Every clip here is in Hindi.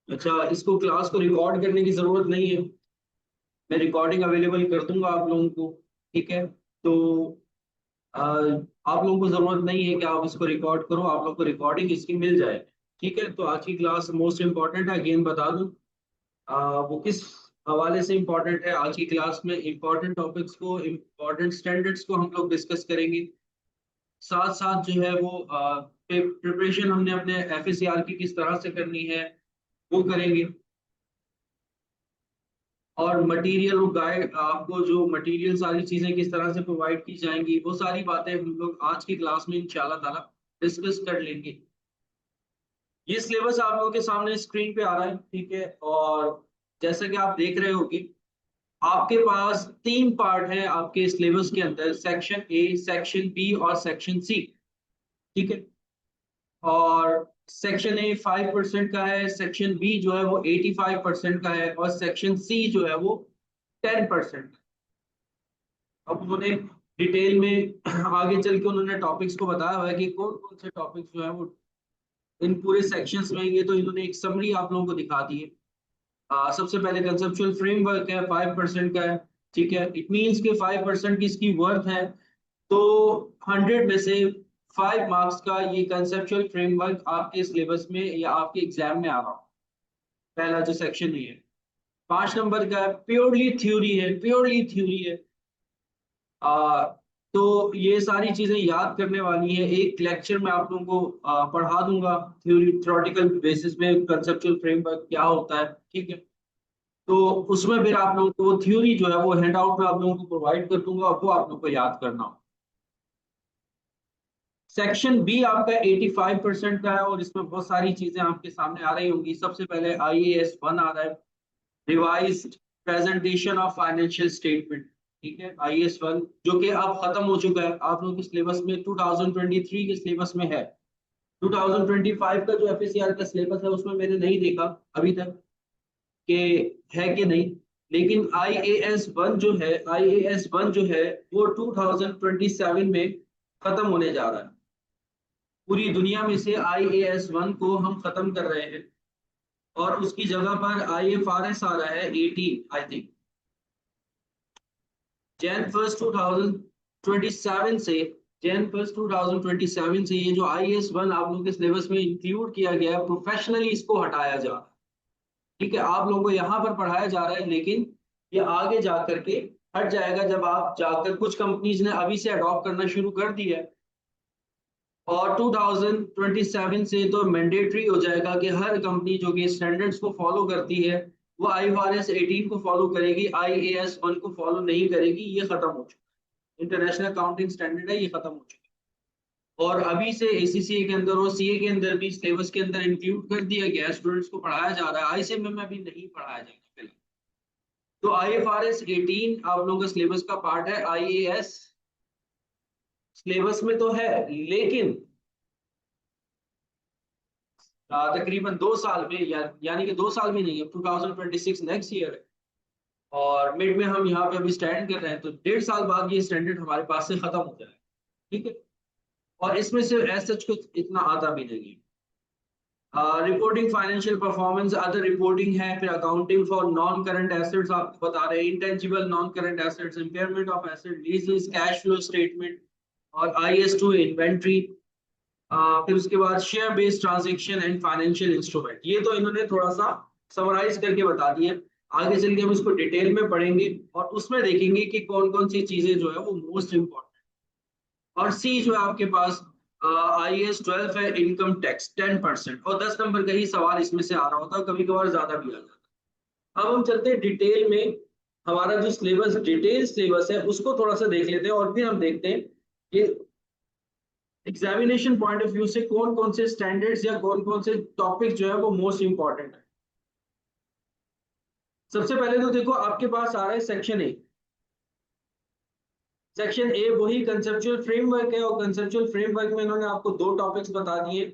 अच्छा, इसको क्लास को रिकॉर्ड करने की जरूरत नहीं है। मैं रिकॉर्डिंग अवेलेबल कर दूंगा आप लोगों को। ठीक है। तो आप लोगों को जरूरत नहीं है कि आप इसको रिकॉर्ड करो, आप लोग को रिकॉर्डिंग इसकी मिल जाए। ठीक है। तो आज की क्लास मोस्ट इम्पॉर्टेंट है, अगेन बता दूं। वो किस हवाले से इम्पोर्टेंट है, आज की क्लास में इम्पोर्टेंट टॉपिक्स को, इम्पोर्टेंट स्टैंडर्ड्स को हम लोग डिस्कस करेंगे। साथ साथ जो है वो प्रिपरेशन हमने अपने एफएससीआर की किस तरह से करनी है वो करेंगे। और मटेरियल और गाइड, आपको जो मटेरियल सारी चीजें किस तरह से प्रोवाइड की जाएंगी, वो सारी बातें हम लोग आज की क्लास में इंशाल्लाह ताला डिस्कस कर लेंगे। ये सिलेबस आप लोगों के सामने स्क्रीन पे आ रहा है। ठीक है। और जैसा कि आप देख रहे होगे, आपके पास तीन पार्ट है आपके सिलेबस के अंदर, सेक्शन ए, सेक्शन बी और सेक्शन सी। ठीक है। और सेक्शन ए 5% का है, सेक्शन बी जो है वो 85% का है, और सेक्शन सी जो है वो 10%। अब उन्होंने डिटेल में आगे चल के उन्होंने टॉपिक्स को बताया हुआ है कि कौन कौन से टॉपिक्स जो है वो इन पूरे सेक्शंस में। ये तो इन्होंने एक समरी आप लोगों को दिखा दी है। सबसे पहले कंसेप्चुअल फ्रेमवर्क है, 5% का है। ठीक है। इट मीन्स के 5% की इसकी वर्थ है। तो 100 में से 5 मार्क्स का ये कंसेप्चुअल फ्रेमवर्क आपके सिलेबस में या आपके एग्जाम में आ रहा हो। पहला जो सेक्शन ये है। 5 नंबर का प्योरली थ्योरी है, प्योरली थ्योरी है। आ, तो ये सारी चीजें याद करने वाली है, एक लेक्चर में आप लोगों को पढ़ा दूंगा। थ्योरी थ्योरेटिकल बेसिस में कंसेप्चुअल फ्रेमवर्क क्या होता है। ठीक है। तो उसमें फिर आप लोगों को थ्योरी जो है वो हैंड आउट में आप लोगों को प्रोवाइड कर दूंगा, वो आप लोगों को याद करना हो। सेक्शन बी आपका 85% का है, और इसमें बहुत सारी चीजें आपके सामने आ रही होंगी। सबसे पहले IAS 1 आ रहा है, revised presentation of financial statement. ठीक है। IAS 1 जो कि अब खत्म हो चुका है आप लोगों के सिलेबस में, 2023 के सिलेबस में है। 2025 का जो एफएससीआर का सिलेबस है उसमें मैंने नहीं देखा अभी तक कि है कि नहीं। लेकिन IAS 1 जो है, IAS 1 जो है वो 2027 में खत्म होने जा रहा है। पूरी दुनिया में से IAS 1 को हम खत्म कर रहे हैं, और उसकी जगह पर IFRS आ रहा है 18, आई थिंक Jan 1 2027 से। Jan 1 2027 से ये जो IAS 1 आप लोगों के सिलेबस में इंक्लूड किया गया है, प्रोफेशनली इसको हटाया जा रहा है। ठीक है। आप लोगों को यहाँ पर पढ़ाया जा रहा है, लेकिन ये आगे जा करके हट जाएगा जब आप जाकर, कुछ कंपनीज ने अभी से अडॉप्ट करना शुरू कर दिया है। और 2027 से तो मैंडेटरी हो जाएगा कि हर कंपनी जो कि स्टैंडर्ड्स को फॉलो करती है वो IFRS 18 को फॉलो करेगी, IAS 1 को फॉलो नहीं करेगी। ये खत्म हो चुका है, इंटरनेशनल अकाउंटिंग स्टैंडर्ड है, ये खत्म हो चुका है। और अभी से ACCA के अंदर और CA के अंदर भी सिलेबस के अंदर इंक्लूड कर दिया गया है, स्टूडेंट्स को पढ़ाया जा रहा है। ICMA में भी नहीं पढ़ाया जाएगा फिलहाल। तो IFRS 18 आप लोगों का सिलेबस का पार्ट है। IAS सिलेबस में तो है, लेकिन तकरीबन 2 साल में, यानी कि 2 साल में नहीं है, 2026 नेक्स्ट ईयर है। और मिड में हम यहाँ पे अभी स्टैंड कर रहे हैं, तो 1.5 साल बाद ये स्टैंडर्ड हमारे पास से खत्म हो जाएगा। ठीक है। और इसमें से एज सच कुछ इतना आता भी नहीं है। Reporting financial performance, other reporting है, फिर accounting for non current assets आपको बता रहे हैं, intangible non current assets, impairment of asset, लीजेस, cash flow statement, और IS 2 इन्वेंट्री। फिर उसके बाद share based transaction and financial instrument. ये तो इन्होंने थोड़ा सा समराइज करके बता दिया। आगे चल के हम इसको डिटेल में पढ़ेंगे, और उसमें देखेंगे कि कौन कौन सी चीजें जो है वो मोस्ट इंपॉर्टेंट। और सी जो है आपके पास IAS 12 है, इनकम टैक्स 10%, और 10 नंबर का ही सवाल इसमें से आ रहा होता है, कभी कभार ज्यादा भी आ जाता है। अब हम चलते हैं डिटेल में। हमारा जो सिलेबस, डिटेल सिलेबस है, उसको थोड़ा सा देख लेते हैं, और फिर हम देखते हैं कि एग्जामिनेशन पॉइंट ऑफ व्यू से कौन कौन से स्टैंडर्ड्स या कौन कौन से टॉपिक जो है वो मोस्ट इंपॉर्टेंट है। सबसे पहले तो देखो आपके पास आ रहा है सेक्शन ए। सेक्शन ए वही कंसेप्चुअल फ्रेमवर्क है, और कंसेप्चुअल फ्रेमवर्क में इन्होंने आपको दो टॉपिक्स बता दिए,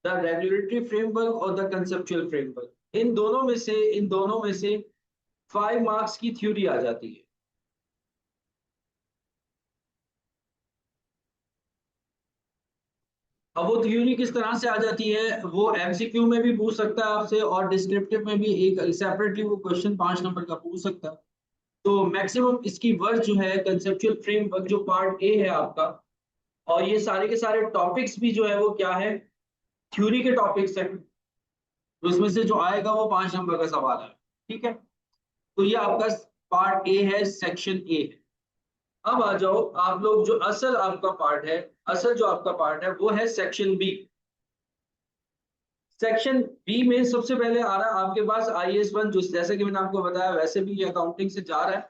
द रेगुलेटरी फ्रेमवर्क और द कंसेप्चुअल फ्रेमवर्क। इन दोनों में से 5 मार्क्स की थ्योरी आ जाती है। अब वो थ्योरी किस तरह से आ जाती है, वो एमसीक्यू में भी पूछ सकता है आपसे और डिस्क्रिप्टिव में भी एक सेपरेटली वो क्वेश्चन 5 नंबर का पूछ सकता है। तो मैक्सिमम इसकी वर्क जो है कंसेप्चुअल फ्रेमवर्क जो पार्ट ए है आपका, और ये सारे के सारे टॉपिक्स भी जो है वो क्या है, थ्योरी के टॉपिक्स है। तो इसमें से जो आएगा वो 5 नंबर का सवाल है। ठीक है, तो ये आपका पार्ट ए है, सेक्शन ए है। अब आ जाओ आप लोग, जो असल आपका पार्ट है, असल जो आपका पार्ट है वो है सेक्शन बी। सेक्शन बी में सबसे पहले आ रहा है आपके पास IAS 1, जो जैसे कि मैंने आपको बताया वैसे भी ये अकाउंटिंग से जा रहा है,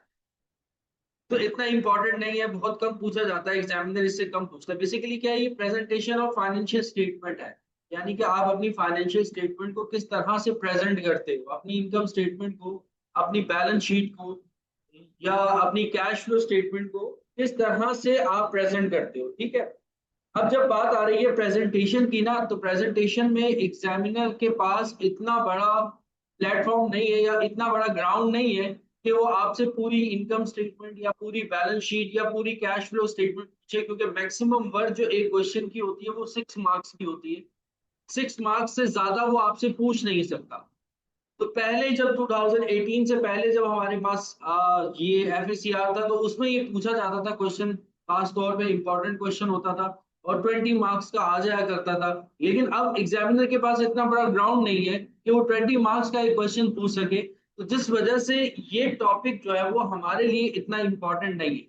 तो इतना इंपॉर्टेंट नहीं है, बहुत कम पूछा जाता है, एग्जामिनर इससे कम पूछता है। बेसिकली क्या है, ये प्रेजेंटेशन ऑफ फाइनेंशियल स्टेटमेंट है, यानी कि आप अपनी फाइनेंशियल स्टेटमेंट को किस तरह से प्रेजेंट करते हो, अपनी इनकम स्टेटमेंट को, अपनी बैलेंस शीट को, या अपनी कैश फ्लो स्टेटमेंट को किस तरह से आप प्रेजेंट करते हो। ठीक है, अब जब बात आ रही है प्रेजेंटेशन की ना, तो प्रेजेंटेशन में एग्जामिनर के पास इतना बड़ा प्लेटफॉर्म नहीं है या इतना बड़ा ग्राउंड नहीं है कि वो आपसे पूरी इनकम स्टेटमेंट या पूरी बैलेंस शीट या पूरी कैश फ्लो स्टेटमेंट पूछे, क्योंकि मैक्सिमम वर्क जो एक क्वेश्चन की होती है वो 6 मार्क्स की होती है। 6 मार्क्स से ज्यादा वो आपसे पूछ नहीं सकता। तो पहले जब 2018 से पहले जब हमारे पास ये FACR था, तो उसमें ये पूछा जाता था क्वेश्चन, खास तौर पे इंपॉर्टेंट क्वेश्चन होता था और 20 मार्क्स का आ जाया करता था। लेकिन अब एग्जामिनर के पास इतना बड़ा ग्राउंड नहीं है कि वो 20 मार्क्स का एक क्वेश्चन पूछ सके, तो जिस वजह से ये टॉपिक जो है वो हमारे लिए इतना इंपॉर्टेंट नहीं है।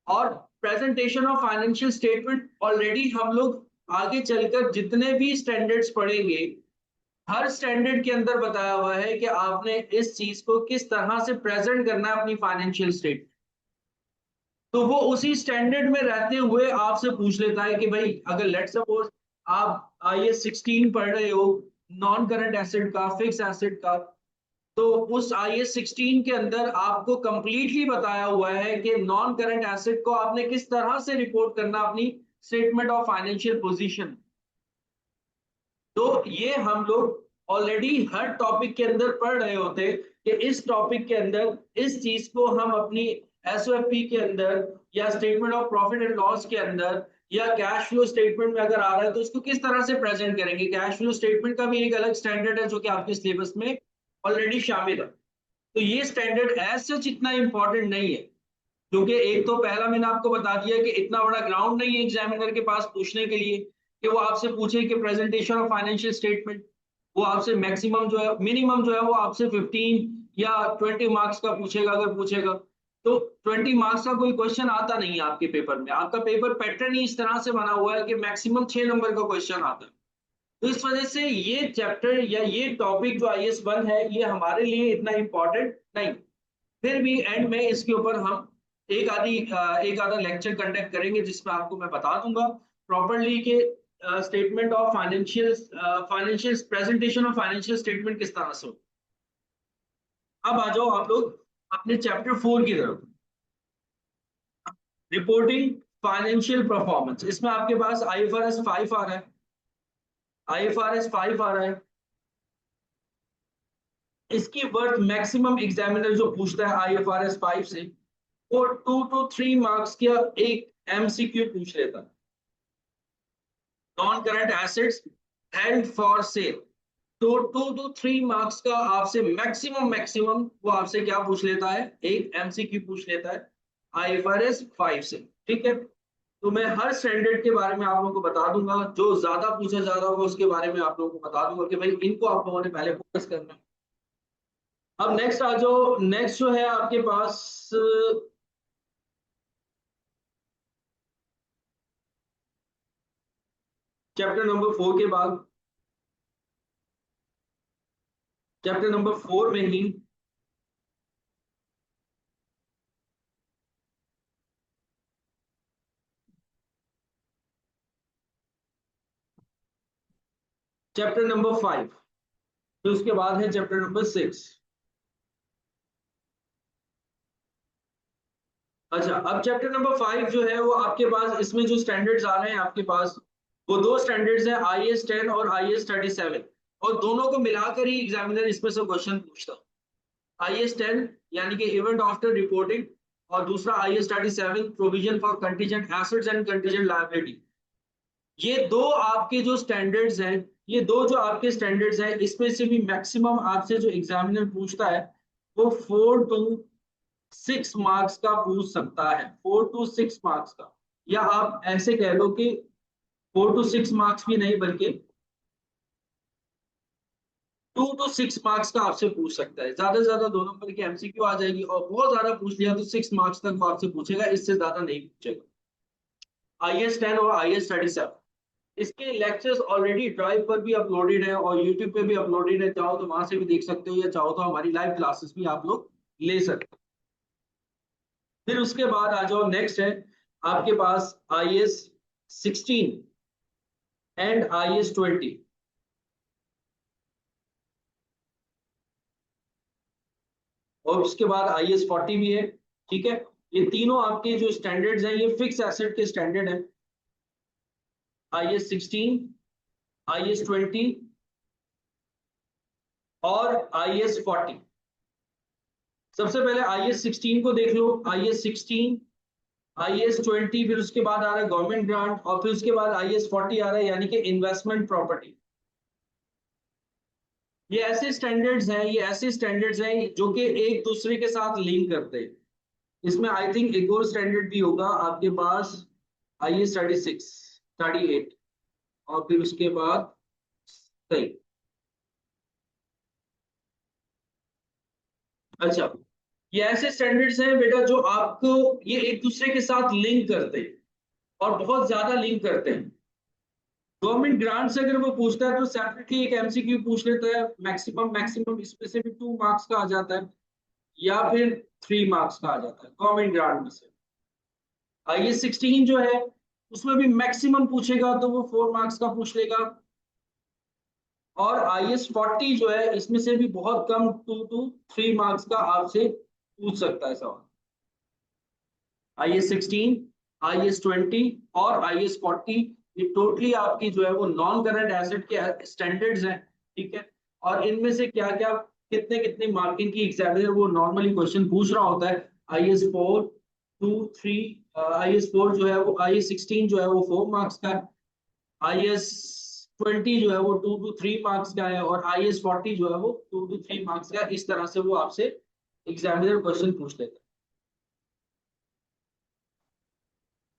और presentation of financial statement already हम लोग आगे चलकर जितने भी स्टैंडर्ड्स पढ़ेंगे, हर स्टैंडर्ड के अंदर बताया हुआ है कि आपने इस चीज को किस तरह से प्रेजेंट करना है अपनी फाइनेंशियल स्टेट। तो वो उसी स्टैंडर्ड में रहते हुए आपसे पूछ लेता है कि भाई अगर लेट सपोज आप IAS 16 पढ़ रहे हो, नॉन करंट एसेट का, फिक्स एसेट का, तो उस IAS 16 के अंदर आपको कंप्लीटली बताया हुआ है कि नॉन करंट एसेट को आपने किस तरह से रिपोर्ट करना अपनी स्टेटमेंट ऑफ फाइनेंशियल पोजीशन। तो ये हम लोग ऑलरेडी हर टॉपिक के अंदर पढ़ रहे होते कि इस टॉपिक के अंदर इस चीज को हम अपनी SOP के अंदर या statement of profit and loss के अंदर या कैश फ्लो स्टेटमेंट में अगर आ रहा है तो उसको किस तरह से प्रेजेंट करेंगे। कैश फ्लो स्टेटमेंट का भी एक अलग स्टैंडर्ड है जो कि आपके सिलेबस में ऑलरेडी शामिल है। तो ये स्टैंडर्ड एज सच इतना इंपॉर्टेंट नहीं है, क्योंकि एक तो पहला मैंने आपको बता दिया कि इतना बड़ा ग्राउंड नहीं है एग्जामिनर के पास पूछने के लिए कि वो आपसे पूछे कि प्रेजेंटेशन ऑफ फाइनेंशियल स्टेटमेंट, वो आपसे मैक्सिमम जो है, मिनिमम जो है वो आपसे 15 या 20 मार्क्स का पूछेगा अगर पूछेगा। तो 20 मार्क्स का कोई क्वेश्चन आता नहीं है आपके पेपर में, आपका पेपर पैटर्न ही इस तरह से बना हुआ है कि मैक्सिमम 6 नंबर का क्वेश्चन आता है। तो इस वजह से ये चैप्टर या ये टॉपिक जो IAS 1 है ये हमारे लिए इतना इंपॉर्टेंट नहीं। फिर भी एंड में इसके ऊपर हम एक आधा लेक्चर कंडक्ट करेंगे जिसमें आपको मैं बता दूंगा प्रॉपरली कि statement of financial presentation of financial statement किस तरह से हो। अब आ जाओ आप लोग अपने चैप्टर 4 की तरफ, रिपोर्टिंग फाइनेंशियल परफॉर्मेंस। इसमें आपके पास IFRS 5 आ रहा है, IFRS 5 आ रहा है। इसकी वर्थ मैक्सिमम एग्जामिनर जो पूछता है IFRS 5 से, वो 2 to 3 मार्क्स का एक MCQ पूछ लेता है। Non current assets held for sale, तो 2 to 3 मार्क्स का आपसे मैक्सिमम वो आपसे क्या पूछ लेता है, एक MCQ पूछ लेता है IFRS 5 से। ठीक है, तो मैं हर स्टैंडर्ड के बारे में आप लोगों को बता दूंगा, जो ज्यादा पूछा जा रहा होगा उसके बारे में आप लोगों को बता दूंगा कि भाई इनको आप लोगों ने पहले फोकस करना है। अब नेक्स्ट आ जाओ, नेक्स्ट जो है आपके पास चैप्टर नंबर 4 के बाद, चैप्टर नंबर 4 में ही चैप्टर नंबर 5, तो उसके बाद है चैप्टर नंबर 6। अच्छा, अब चैप्टर नंबर 5 जो है वो आपके पास, इसमें जो स्टैंडर्ड्स आ रहे हैं आपके पास, वो दो स्टैंडर्ड्स हैं, IAS 10 और IAS 37, और दोनों को मिलाकर ही एग्जामिनर इसमें से क्वेश्चन पूछता है। IAS 10 यानी कि इवेंट आफ्टर रिपोर्टिंग, और दूसरा IAS 37 provision for contingent assets and contingent liability. ये दो आपके जो स्टैंडर्ड्स हैं, ये दो जो आपके स्टैंडर्ड्स हैं, इसमें से भी मैक्सिमम आपसे जो एग्जामिनर पूछता है वो 4 to 6 मार्क्स का पूछ सकता है, 4 to 6 मार्क्स का। या आप ऐसे कह लो कि 4 to 6 मार्क्स भी नहीं, बल्कि 2 to 6 मार्क्स का आपसे पूछ सकता है। ज्यादा से ज्यादा 2 नंबर की एमसीक्यू आ जाएगी, और बहुत ज्यादा पूछ लिया तो 6 मार्क्स तक वो आपसे पूछेगा, इससे ज्यादा नहीं पूछेगा। IS 10 और IS 37, इसके लेक्चर्स ऑलरेडी ड्राइव पर भी अपलोडेड है और यूट्यूब पे भी अपलोडेड है, चाहो तो वहां से भी देख सकते हो, या चाहो तो हमारी लाइव क्लासेस भी आप लोग ले सकते हो। फिर उसके बाद आ जाओ, नेक्स्ट है आपके पास IS 16 एंड IS 20। और उसके बाद IS 40 भी है। ठीक है, ये तीनों आपके जो स्टैंडर्ड्स हैं, ये फिक्स एसेट के स्टैंडर्ड हैं। IS 16, IS 20 और IS 40। सबसे पहले IS 16 को देख लो। IS 16, IS 20, फिर उसके बाद आ रहा है गवर्नमेंट ग्रांट, और फिर उसके बाद IS 40 आ रहा है, यानी कि इन्वेस्टमेंट प्रॉपर्टी। ये ऐसे स्टैंडर्ड्स हैं, ये ऐसे स्टैंडर्ड्स हैं जो कि एक दूसरे के साथ लिंक करते हैं। इसमें आई थिंक एक और स्टैंडर्ड भी होगा आपके पास, IS 36, 38, और फिर उसके बाद सही। अच्छा, ये ऐसे स्टैंडर्ड्स हैं बेटा जो आपको ये एक दूसरे के साथ लिंक करते हैं, और बहुत ज्यादा लिंक करते हैं। गवर्नमेंट ग्रांट से अगर वो पूछता है तो सेपरेटली एक एमसीक्यू पूछ लेता है, मैक्सिमम मैक्सिमम इसमें से भी 2 मार्क्स का आ जाता है, या फिर 3 मार्क्स का आ जाता है गवर्नमेंट ग्रांट में से। IS 16 जो है उसमें भी मैक्सिमम पूछेगा तो वो 4 मार्क्स का पूछ लेगा, और IS 40 जो है इसमें से भी बहुत कम 2 to 3 मार्क्स का आपसे पूछ सकता है सवाल। IS 16, IS 20 और IS 40, ये टोटली आपकी जो है वो नॉन करंट एसेट के स्टैंडर्ड्स हैं। ठीक है, और इनमें से क्या क्या कितने कितने मार्किंग की एग्जामिनर वो नॉर्मली क्वेश्चन पूछ रहा होता है। IS 4, 2, 3, IS 4 जो है वो, IS 16 जो है वो 4 मार्क्स का है, IS 20 जो है वो 2 to 3 मार्क्स का है, और IS 40 जो है वो 2 to 3 मार्क्स का है। इस तरह से वो आपसे एग्जामिनर क्वेश्चन पूछ लेता है।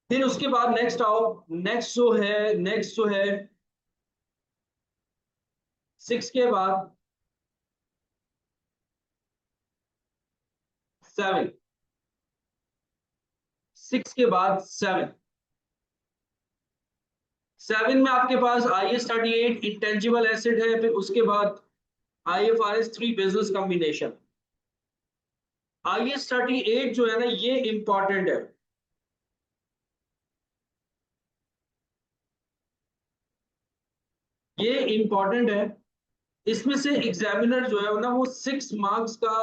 फिर उसके बाद नेक्स्ट आओ, नेक्स्ट जो है 6 के बाद 7, 6 के बाद 7 में आपके पास IS 38 इंटेंजिबल एसेट है, फिर उसके बाद IFRS 3 बिजनेस कॉम्बिनेशन। IS 38 जो है ना ये इंपॉर्टेंट है, ये इंपॉर्टेंट है। इसमें से एग्जामिनर जो है ना वो 6 मार्क्स का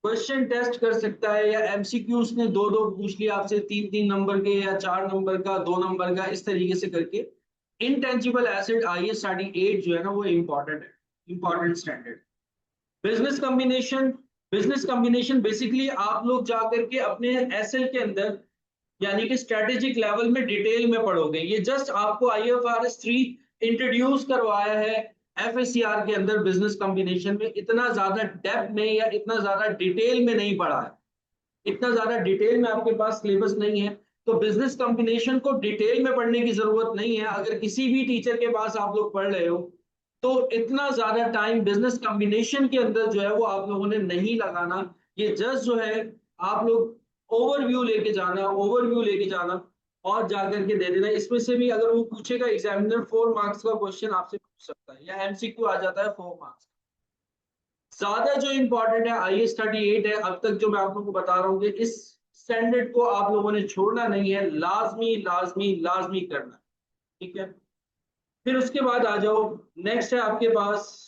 क्वेश्चन टेस्ट कर सकता है, या एमसीक्यू उसने दो दो पूछ लिया आपसे, 3 3 नंबर के, या 4 नंबर का, 2 नंबर का, इस तरीके से करके। इनटेंजिबल एसेट IS 38 जो है ना वो इंपॉर्टेंट है, important standard. Business combination, business combination basically आप लोग जाकर के अपने एसएल के अंदर, यानी कि स्ट्रेटेजिक लेवल में डिटेल में पढ़ोगे। ये जस्ट आपको IFRS 3 इंट्रोड्यूस करवाया है FSCR के अंदर, बिजनेस कॉम्बिनेशन में इतना ज्यादा डेप्थ में या इतना ज्यादा डिटेल में नहीं पढ़ा है, इतना ज्यादा डिटेल में आपके पास सिलेबस नहीं है। तो बिजनेस कॉम्बिनेशन को डिटेल में पढ़ने की जरूरत नहीं है। अगर किसी भी टीचर के पास आप लोग पढ़ रहे हो तो इतना ज्यादा टाइम बिजनेस कॉम्बिनेशन के अंदर जो है वो आप लोगों ने नहीं लगाना। ये जस्ट जो है आप लोग ओवरव्यू लेके जाना, ओवरव्यू लेके जाना, और जाकर के दे देना। इसमें से भी अगर वो पूछेगा एग्जामिनर 4 मार्क्स का क्वेश्चन आपसे पूछ सकता है, या एमसीक्यू आ जाता है 4 मार्क्स। ज्यादा जो इंपॉर्टेंट है IS 38 है, अब तक जो मैं आप लोगों को बता रहा हूँ कि इस स्टैंडर्ड को आप लोगों ने छोड़ना नहीं है, लाजमी लाजमी लाजमी करना। ठीक है, फिर उसके बाद आ जाओ, नेक्स्ट है आपके पास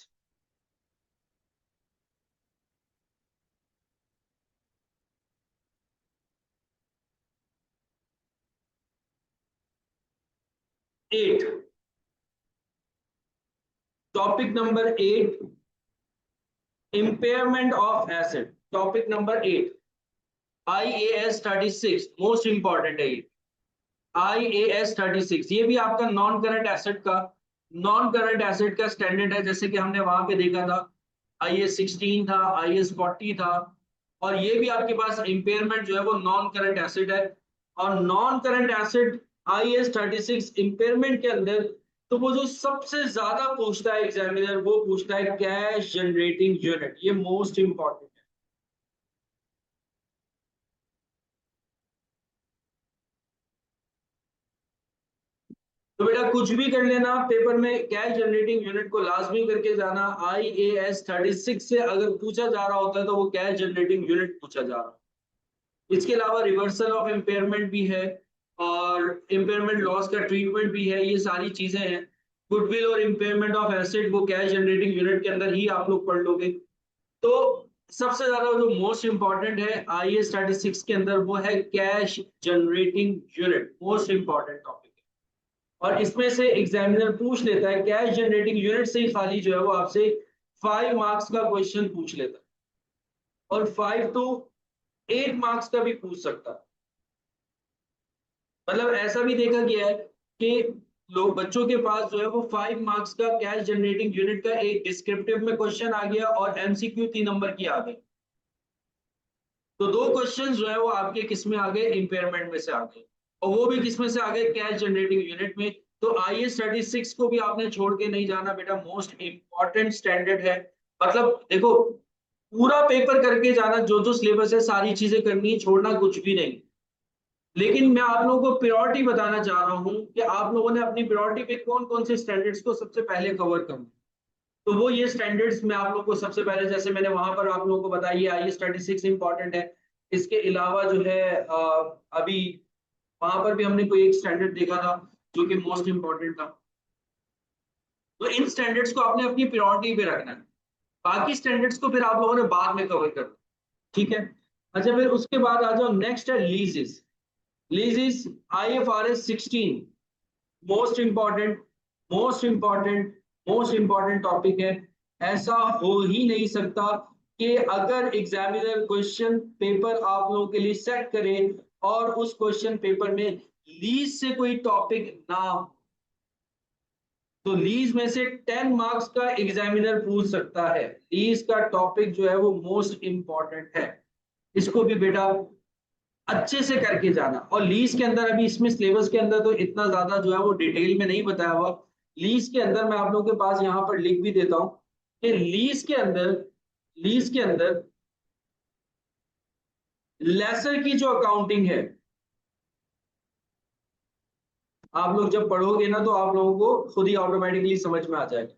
eight, topic number 8, impairment of asset. Topic number 8, IAS 36, most important है ये। IAS 36, ये भी आपका नॉन करंट एसेट का स्टैंडर्ड है, जैसे कि हमने वहां पे देखा था IAS 16 था, IAS 40 था। और ये भी आपके पास इम्पेयरमेंट जो है वो नॉन करंट एसेट है। और non current asset IAS 36 impairment के अंदर, तो वो जो सबसे ज्यादा पूछता है एग्जामिनर, वो पूछता है कैश जनरेटिंग यूनिट, ये मोस्ट इंपॉर्टेंट। तो बेटा कुछ भी कर लेना पेपर में, कैश जनरेटिंग यूनिट को लाजमी करके जाना। IAS 36 से अगर पूछा जा रहा होता है तो वो कैश जनरेटिंग यूनिट पूछा जा रहा है। इसके अलावा रिवर्सल ऑफ इम्पेयरमेंट भी है, और इम्पेयरमेंट लॉस का ट्रीटमेंट भी है, ये सारी चीजें हैं। गुडविल और इम्पेयरमेंट ऑफ एसेट वो कैश जनरेटिंग यूनिट के अंदर ही आप लोग पढ़ लोगे। तो सबसे ज्यादा जो मोस्ट इंपॉर्टेंट है IAS 36 के अंदर, वो है cash generating unit, most important topic. और इसमें से एग्जामिनर पूछ लेता है कैश जनरेटिंग यूनिट से ही खाली जो है वो आपसे 5 मार्क्स का क्वेश्चन पूछ लेता है, और 5 to 8 मार्क्स का भी पूछ सकता है। मतलब ऐसा भी देखा गया है कि लोग बच्चों के पास जो है वो 5 मार्क्स का कैश जनरेटिंग यूनिट का एक डिस्क्रिप्टिव में क्वेश्चन आ गया, और MCQ 3 नंबर की आ गई। तो 2 क्वेश्चन जो है वो आपके किस में आ गए, इंपेयरमेंट में से आ गए, और वो भी किस में से आ गए, कैश जनरेटिंग यूनिट में। तो IAS 36 को भी आपने छोड़ के नहीं जाना बेटा, मोस्ट इंपॉर्टेंट स्टैंडर्ड है। मतलब देखो, पूरा पेपर करके जाना, जो जो सिलेबस है सारी चीजें करनी है, छोड़ना कुछ भी नहीं। लेकिन मैं आप लोगों को प्रायोरिटी बताना चाह रहा हूँ कि आप लोगों ने अपनी प्रायोरिटी पे कौन कौन से स्टैंडर्ड्स को सबसे पहले कवर करना। तो वो ये स्टैंडर्ड्स मैं आप लोगों को सबसे पहले, जैसे मैंने वहां पर आप लोगों को बताया, IAS 36 इंपॉर्टेंट है। इसके अलावा जो है अभी वहां पर भी हमने कोई एक स्टैंडर्ड देखा था जो कि मोस्ट इंपॉर्टेंट था। तो इन स्टैंडर्ड्स को आपने अपनी प्रायोरिटी पे रखना है। बाकी स्टैंडर्ड्स को फिर आप लोगों ने बाद में कवर करना। ठीक है। अच्छा, फिर उसके बाद आ जाओ, नेक्स्ट है लीजेस। लीजेस IFRS 16, most important, most important, most important topic है। ऐसा हो ही नहीं सकता कि अगर एग्जामिनर क्वेश्चन पेपर आप लोगों के लिए सेट करे और उस क्वेश्चन पेपर में लीज से कोई टॉपिक ना हो। तो लीज में से 10 मार्क्स का एग्जामिनर पूछ सकता है। लीज का टॉपिक जो है वो मोस्ट इंपॉर्टेंट है, इसको भी बेटा अच्छे से करके जाना। और लीज के अंदर, अभी इसमें सिलेबस के अंदर तो इतना ज्यादा जो है वो डिटेल में नहीं बताया हुआ। लीज के अंदर मैं आप लोगों के पास यहाँ पर लिख भी देता हूँ कि लीज के अंदर लेसर की जो अकाउंटिंग है, आप लोग जब पढ़ोगे ना तो आप लोगों को खुद ही ऑटोमेटिकली समझ में आ जाएगा।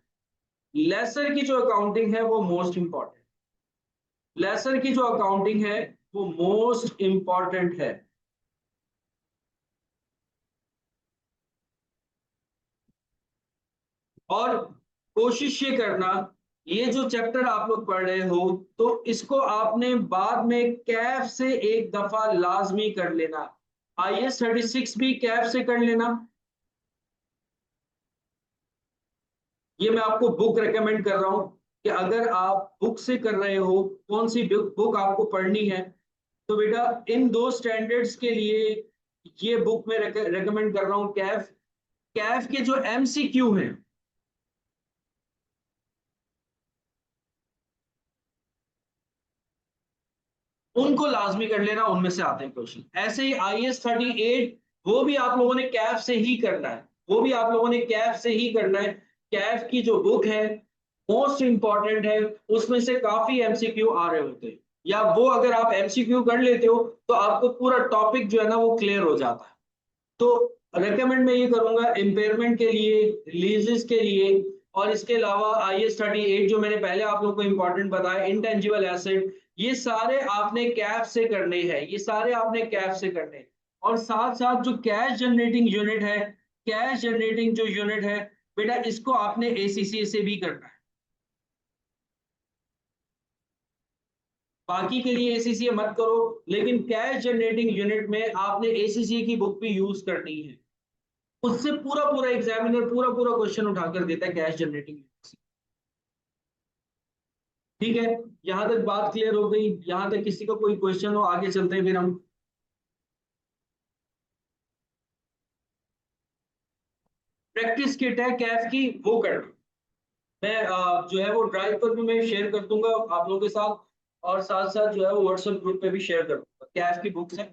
लेसर की जो अकाउंटिंग है वो मोस्ट इंपॉर्टेंट, लेसर की जो अकाउंटिंग है वो मोस्ट इंपॉर्टेंट है। और कोशिश ये करना, ये जो चैप्टर आप लोग पढ़ रहे हो, तो इसको आपने बाद में कैफ से एक दफा लाजमी कर लेना। IAS 36 भी कैफ से कर लेना। ये मैं आपको बुक रेकमेंड कर रहा हूं कि अगर आप बुक से कर रहे हो, कौन सी बुक आपको पढ़नी है, तो बेटा इन 2 स्टैंडर्ड्स के लिए ये बुक मैं रेकमेंड कर रहा हूं, कैफ। कैफ के जो MCQ हैं उनको लाजमी कर लेना, उनमें से आते हैं क्वेश्चन। ऐसे ही IAS 38, वो भी आप लोगों ने कैफ से ही करना है, वो भी आप लोगों ने कैफ से ही करना है। कैफ की जो बुक है मोस्ट इंपॉर्टेंट है, उसमें से काफी MCQ आ रहे होते हैं, या वो अगर आप MCQ कर लेते हो तो आपको पूरा टॉपिक जो है ना वो क्लियर हो जाता है। तो रेकमेंड मैं ये करूंगा इम्पेयरमेंट के लिए, रिलीजेस के लिए, और इसके अलावा IAS 38 जो मैंने पहले आप लोगों को इंपॉर्टेंट बताया, इंटेंजिबल एसेट, ये सारे आपने कैप से करने हैं, ये सारे आपने कैप से करने हैं। और साथ साथ जो कैश जनरेटिंग यूनिट है, कैश जनरेटिंग जो यूनिट है बेटा, इसको आपने ACCA से भी करना है। बाकी के लिए ACCA मत करो, लेकिन कैश जनरेटिंग यूनिट में आपने ACCA की बुक भी यूज करनी है। उससे पूरा पूरा एग्जामिनर पूरा पूरा क्वेश्चन उठाकर देता है कैश जनरेटिंग। ठीक है, यहां तक बात क्लियर हो गई? यहां तक किसी का कोई क्वेश्चन हो, आगे चलते हैं फिर हम। प्रैक्टिस किट है कैफ की, वो करना। मैं जो है वो ड्राइव पर भी मैं शेयर कर दूंगा आप लोगों के साथ, और साथ साथ जो है वो व्हाट्सएप ग्रुप पे भी शेयर कर दूंगा। कैफ की बुक्स है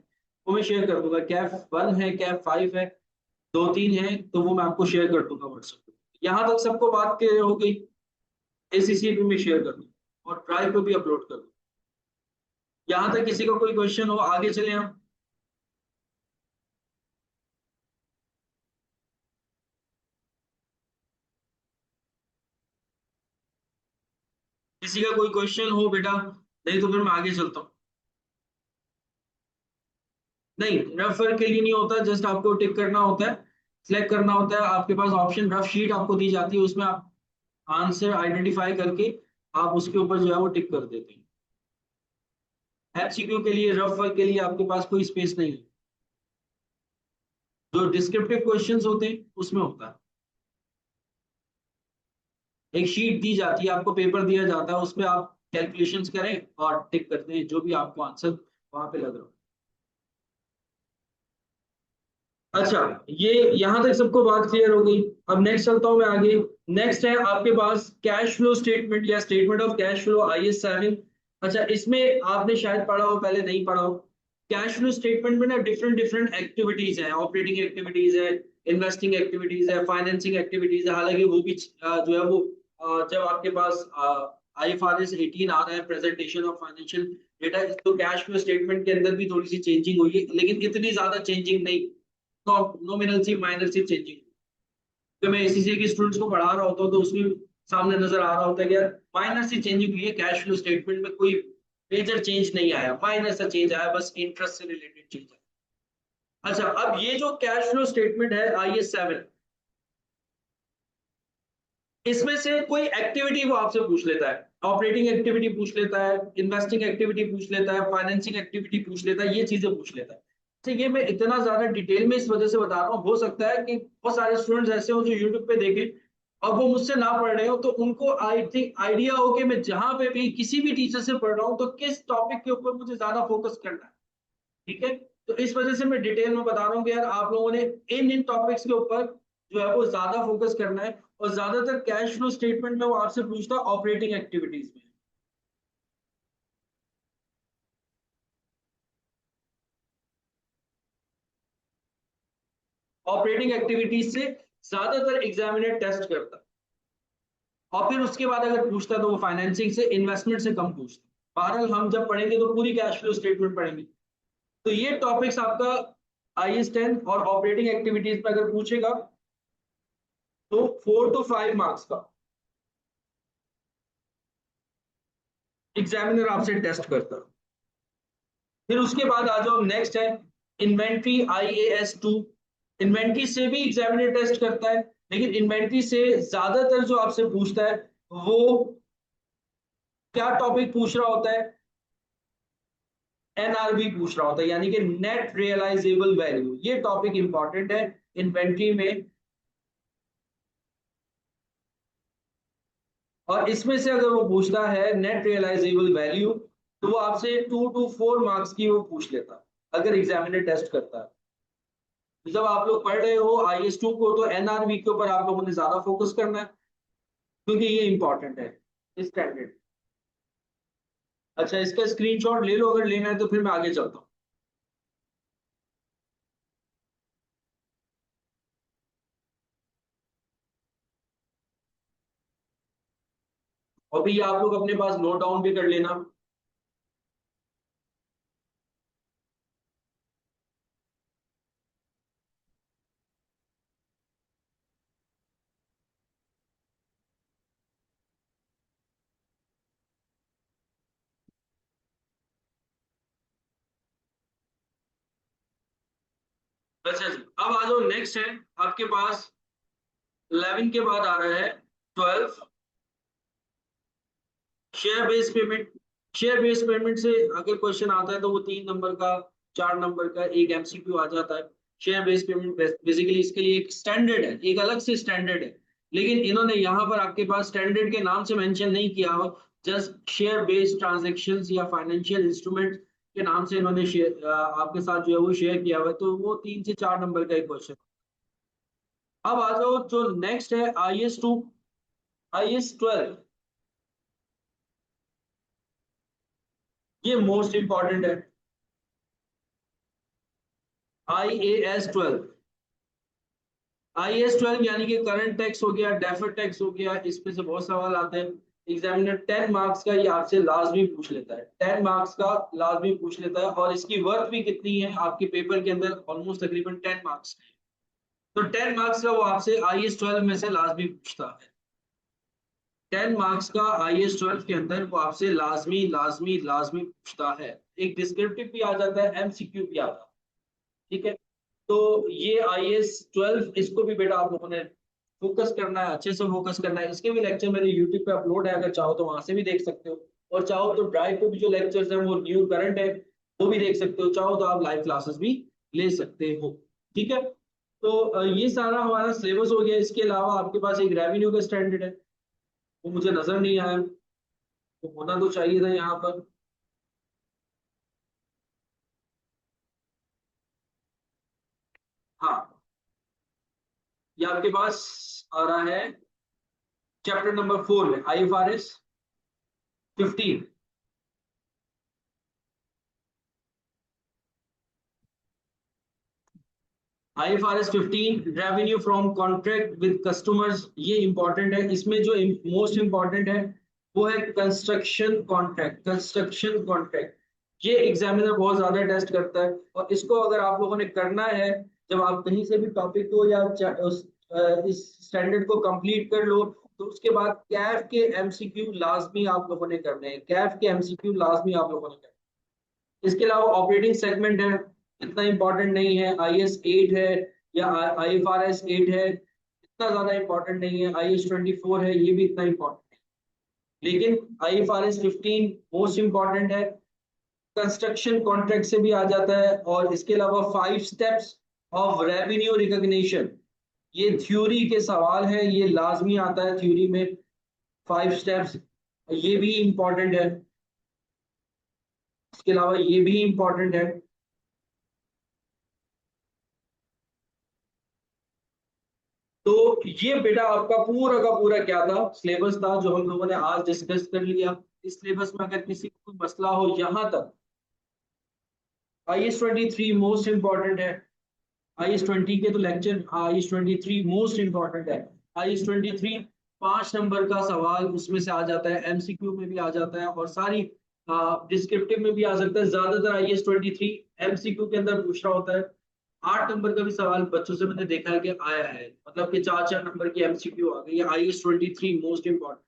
वो मैं शेयर कर दूंगा, कैफ 1 है, कैफ 5 है, 2 3 है, तो वो मैं आपको शेयर कर दूंगा व्हाट्सएप पे। यहाँ तक सबको बात क्लियर हो गई? एसीसी पे मैं शेयर कर दूंगा और ड्राइव पे भी अपलोड कर दूंगा। यहाँ तक किसी का कोई क्वेश्चन हो, आगे चले हम। किसी का कोई क्वेश्चन हो बेटा, नहीं तो फिर मैं आगे चलता हूँ। नहीं, रेफर के लिए नहीं होता, जस्ट आपको टिक करना होता है, सिलेक्ट करना होता है। आपके पास ऑप्शन रफ शीट आपको दी जाती है, उसमें आप आंसर आइडेंटिफाई करके आप उसके ऊपर जो है वो टिक कर देते हैं। एमसीक्यू के लिए, रफ वर्क के लिए आपके पास कोई स्पेस नहीं है। जो डिस्क्रिप्टिव क्वेश्चंस होते हैं उसमें होता है, एक शीट दी जाती है आपको, पेपर दिया जाता है, उसपे आप कैलकुलेशंस करें और टिक करते हैं जो भी आपको आंसर वहां पे लग रहा हो। अच्छा, ये यहाँ तक सबको बात क्लियर हो गई। अब नेक्स्ट चलता हूँ मैं आगे। नेक्स्ट है आपके पास कैश फ्लो स्टेटमेंट या statement of cash flow, IS 7। अच्छा, इसमें आपने शायद पढ़ा हो, पहले नहीं पढ़ा हो। कैश फ्लो स्टेटमेंट में ना डिफरेंट डिफरेंट एक्टिविटीज है, ऑपरेटिंग एक्टिविटीज है, इन्वेस्टिंग एक्टिविटीज है, फाइनेंसिंग एक्टिविटीज है। हालांकि वो भी जो है वो जब आपके पास IFRS 18 आ रहा है, प्रेजेंटेशन ऑफ फाइनेंशियल डेटा, तो कैश फ्लो स्टेटमेंट के अंदर भी थोड़ी सी चेंजिंग हुई है, लेकिन इतनी ज्यादा चेंजिंग नहीं, नॉमिनल सी माइनर सी चेंजिंग। जब मैं एसीसी के स्टूडेंट्स को पढ़ा रहा होता हूँ तो उसमें सामने नजर आ रहा होता है कि यार माइनर सी चेंजिंग हुई है, कैश फ्लो स्टेटमेंट में कोई मेजर चेंज नहीं आया, माइनर सा चेंज आया, बस इंटरेस्ट से रिलेटेड चेंज आया। अच्छा, अब ये जो कैश फ्लो स्टेटमेंट है IS 7, इसमें से कोई एक्टिविटी वो आपसे पूछ लेता है, ऑपरेटिंग एक्टिविटी पूछ लेता है, इन्वेस्टिंग एक्टिविटी पूछ लेता है, फाइनेंसिंग एक्टिविटी पूछ लेता है, ये चीजें पूछ लेता है। तो ये मैं इतना ज्यादा डिटेल में इस वजह से बता रहा हूँ, हो सकता है कि बहुत सारे स्टूडेंट्स ऐसे हो जो यूट्यूब पे देखें और वो मुझसे ना पढ़ रहे हो, तो उनको आई थिंक आइडिया हो कि मैं जहां पे भी किसी भी टीचर से पढ़ रहा हूँ तो किस टॉपिक के ऊपर मुझे ज्यादा फोकस करना है। ठीक है, तो इस वजह से मैं डिटेल में बता रहा हूँ कि यार आप लोगों ने इन इन टॉपिक्स के ऊपर जो है वो ज्यादा फोकस करना है। और ज्यादातर कैश फ्लो स्टेटमेंट में वो आपसे पूछता है ऑपरेटिंग एक्टिविटीज में। ऑपरेटिंग एक्टिविटीज से ज्यादातर एग्जामिनर टेस्ट करता है, और फिर उसके बाद अगर पूछता है तो वो फाइनेंसिंग से, इन्वेस्टमेंट से कम पूछता है। बहरहाल हम जब पढ़ेंगे तो पूरी कैश फ्लो स्टेटमेंट पढ़ेंगे। तो ये टॉपिक्स आपका IS 10 और ऑपरेटिंग एक्टिविटीज में अगर पूछेगा तो 4 to 5 मार्क्स का एग्जामिनर आपसे टेस्ट करता है। फिर उसके बाद आ जाओ, नेक्स्ट है इन्वेंट्री IAS 2। इन्वेंट्री से भी एग्जामिनर टेस्ट करता है, लेकिन इन्वेंट्री से ज्यादातर जो आपसे पूछता है वो क्या टॉपिक पूछ रहा होता है, NRV पूछ रहा होता है, यानी कि नेट रियलाइजेबल वैल्यू। ये टॉपिक इंपॉर्टेंट है इन्वेंट्री में। और इसमें से अगर वो पूछता है नेट रियलाइजेबल वैल्यू, तो वो आपसे 2 to 4 मार्क्स की वो पूछ लेता है अगर एग्जामिनर टेस्ट करता है। तो जब आप लोग पढ़ रहे हो IS 2 को, तो NRV के ऊपर आप लोगों ने ज्यादा फोकस करना है, क्योंकि ये इंपॉर्टेंट है स्टैंडर्ड। अच्छा, इसका स्क्रीनशॉट ले लो अगर लेना है, तो फिर मैं आगे चलता हूँ। अभी ये आप लोग अपने पास नोट डाउन भी कर लेना। अच्छा जी, अब आ जाओ, नेक्स्ट है आपके पास 11 के बाद आ रहा है 12, share based payment. Share based payment से अगर क्वेश्चन आता है तो वो 3 नंबर का, 4 नंबर का एक MCQ आ जाता है। शेयर बेस्ड पेमेंट बेसिकली इसके लिए एक स्टैंडर्ड है, एक अलग से स्टैंडर्ड है, लेकिन इन्होंने यहाँ पर आपके पास स्टैंडर्ड के नाम से मेंशन नहीं किया हो, जस्ट शेयर बेस्ड ट्रांजेक्शन्स या फाइनेंशियल इंस्ट्रूमेंट के नाम से इन्होंने शेयर आपके साथ जो है वो शेयर किया हुआ है, तो वो 3 से 4 नंबर का एक क्वेश्चन। अब आ जाओ जो नेक्स्ट है IS2, IS12, ये मोस्ट इंपॉर्टेंट है। IAS12, IAS12 यानी कि करंट टैक्स हो गया, डेफर्ड टैक्स हो गया, इसमें से बहुत सवाल आते हैं। एग्जामिनर 10 मार्क्स का ये आपसे लाजमी पूछ लेता है, 10 मार्क्स का लाजमी पूछ लेता है, और इसकी वर्थ भी कितनी है आपके पेपर के अंदर, ऑलमोस्ट तकरीबन 10 मार्क्स। तो 10 मार्क्स का वो आपसे IS12 में से लाजमी पूछता है। 10 मार्क्स का IS12 के अंदर वो आपसे लाजमी लाजमी लाजमी पूछता है। एक डिस्क्रिप्टिव भी आ जाता है, MCQ भी आता है। ठीक है, तो ये IS12, इसको भी बेटा आप लोगों ने फोकस करना है, अच्छे से फोकस करना है। इसके भी लेक्चर मेरे यूट्यूब पे अपलोड है, अगर चाहो तो वहां से भी देख सकते हो, और चाहो तो ड्राइव पे भी जो लेक्चर्स हैं वो न्यू करंट है, वो भी देख सकते हो। चाहो तो आप लाइव क्लासेस भी ले सकते हो। ठीक है, तो ये सारा हमारा सिलेबस हो गया। इसके अलावा आपके पास एक रेवेन्यू का स्टैंडर्ड है, वो मुझे नजर नहीं आया, तो होना तो चाहिए था यहाँ पर। हाँ, ये आपके पास आ रहा है चैप्टर नंबर 4 में, IFRS 15। IFRS 15, revenue from contract with customers, ये इंपॉर्टेंट है। इसमें जो मोस्ट इंपॉर्टेंट है वो है कंस्ट्रक्शन कॉन्ट्रैक्ट, कंस्ट्रक्शन कॉन्ट्रैक्ट। ये एग्जामिनर बहुत ज्यादा टेस्ट करता है, और इसको अगर आप लोगों ने करना है, जब आप कहीं से भी टॉपिक को या इस स्टैंडर्ड को कंप्लीट कर लो, तो उसके बाद कैफ के MCQ लाजमी आप लोगों ने करने हैं, कैफ के MCQ लाजमी आप लोगों ने करने हैं। इसके अलावा ऑपरेटिंग सेगमेंट है, इतना इंपॉर्टेंट नहीं है। IS8 है या IFRS 8 है, इतना ज्यादा इंपॉर्टेंट नहीं है। IS24 है, ये भी इतना इंपॉर्टेंट है। लेकिन IFRS 15 मोस्ट इंपॉर्टेंट है, कंस्ट्रक्शन कॉन्ट्रैक्ट से भी आ जाता है। और इसके अलावा 5 स्टेप्स ऑफ रेवेन्यू रिकॉग्निशन, ये थ्योरी के सवाल है, ये लाजमी आता है थ्योरी में, 5 स्टेप्स, ये भी इंपॉर्टेंट है। इसके अलावा ये भी इंपॉर्टेंट है। तो ये बेटा आपका पूरा का पूरा क्या था, सिलेबस था, जो हम लोगों ने आज डिस्कस कर लिया। इस सिलेबस में अगर किसी को कोई मसला हो यहाँ तक, IS23 मोस्ट इंपॉर्टेंट है। IS20 के तो लेक्चर, IS23 मोस्ट इंपॉर्टेंट है। IS23 5 नंबर का सवाल उसमें से आ जाता है, MCQ में भी आ जाता है, और सारी डिस्क्रिप्टिव में भी आ सकता है। ज्यादातर IS23 MCQ के अंदर पूछ रहा होता है। 8 नंबर का भी सवाल बच्चों से मैंने देखा है कि आया है, मतलब कि 4 4 नंबर की MCQ आ गई है। IS23 most important,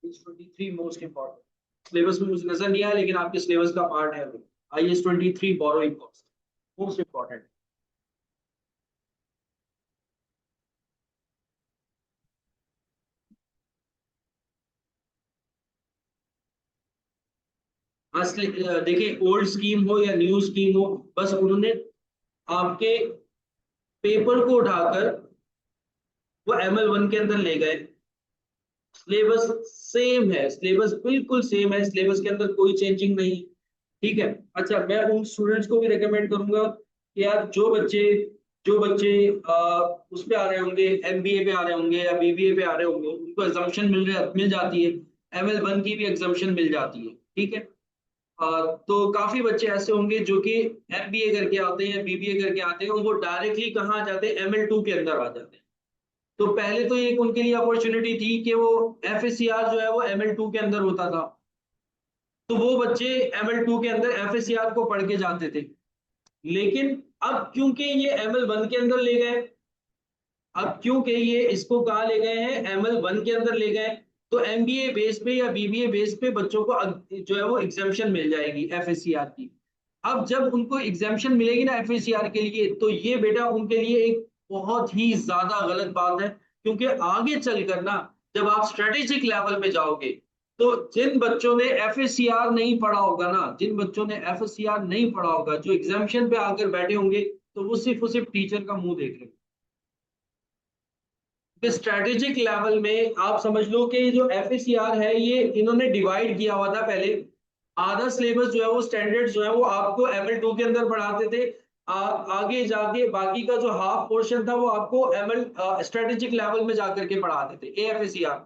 IS23 most important. Syllabus में मुझे नजर नहीं आया, लेकिन आपके सिलेबस का पार्ट है वो। IS23 borrowing cost most important. असली देखिए, ओल्ड स्कीम हो या न्यू स्कीम हो, बस उन्होंने आपके पेपर को उठाकर वो ML1 के अंदर ले गए। सिलेबस सेम है, सिलेबस बिल्कुल सेम है, सिलेबस के अंदर कोई चेंजिंग नहीं। ठीक है, अच्छा, मैं उन स्टूडेंट्स को भी रेकमेंड करूंगा कि यार जो बच्चे उस पे आ रहे होंगे, MBA पे आ रहे होंगे या BBA पे आ रहे होंगे, उनको एग्जाम्पशन मिल जाती है, ML1 की भी एग्जाम्पशन मिल जाती है। ठीक है, तो काफी बच्चे ऐसे होंगे जो कि MBA करके आते हैं, BBA करके आते हैं, और वो डायरेक्टली कहाँ आ जाते हैं, ML2 के अंदर आ जाते हैं। तो पहले तो एक उनके लिए अपॉर्चुनिटी थी कि वो FACR जो है वो ML2 के अंदर होता था, तो वो बच्चे ML2 के अंदर FACR को पढ़ के जाते थे। लेकिन अब क्योंकि ये ML1 के अंदर ले गए, अब क्योंकि ये इसको कहाँ ले गए हैं, ML1 के अंदर ले गए, तो MBA बेस पे या BBA बेस पे बच्चों को जो है वो एग्जाम्पशन मिल जाएगी FACR की। अब जब उनको एग्जाम्पशन मिलेगी ना FACR के लिए, तो ये बेटा उनके लिए एक बहुत ही ज्यादा गलत बात है, क्योंकि आगे चलकर ना, जब आप स्ट्रेटेजिक लेवल पे जाओगे, तो जिन बच्चों ने FACR नहीं पढ़ा होगा ना, जिन बच्चों ने FACR नहीं पढ़ा होगा, जो एग्जाम्पशन पे आकर बैठे होंगे, तो वो सिर्फ और सिर्फ टीचर का मुंह देख रहे हैं। स्ट्रेटेजिक लेवल में आप समझ लो कि जो FACR है, ये इन्होंने डिवाइड किया हुआ था पहले। आधा सिलेबस जो है वो स्टैंडर्ड जो है वो आपको ML2 के अंदर पढ़ाते थे, आगे जाके बाकी का जो हाफ पोर्शन था वो आपको एमएल स्ट्रेटेजिक लेवल में जाकर के पढ़ाते थे, एएफएसीआर।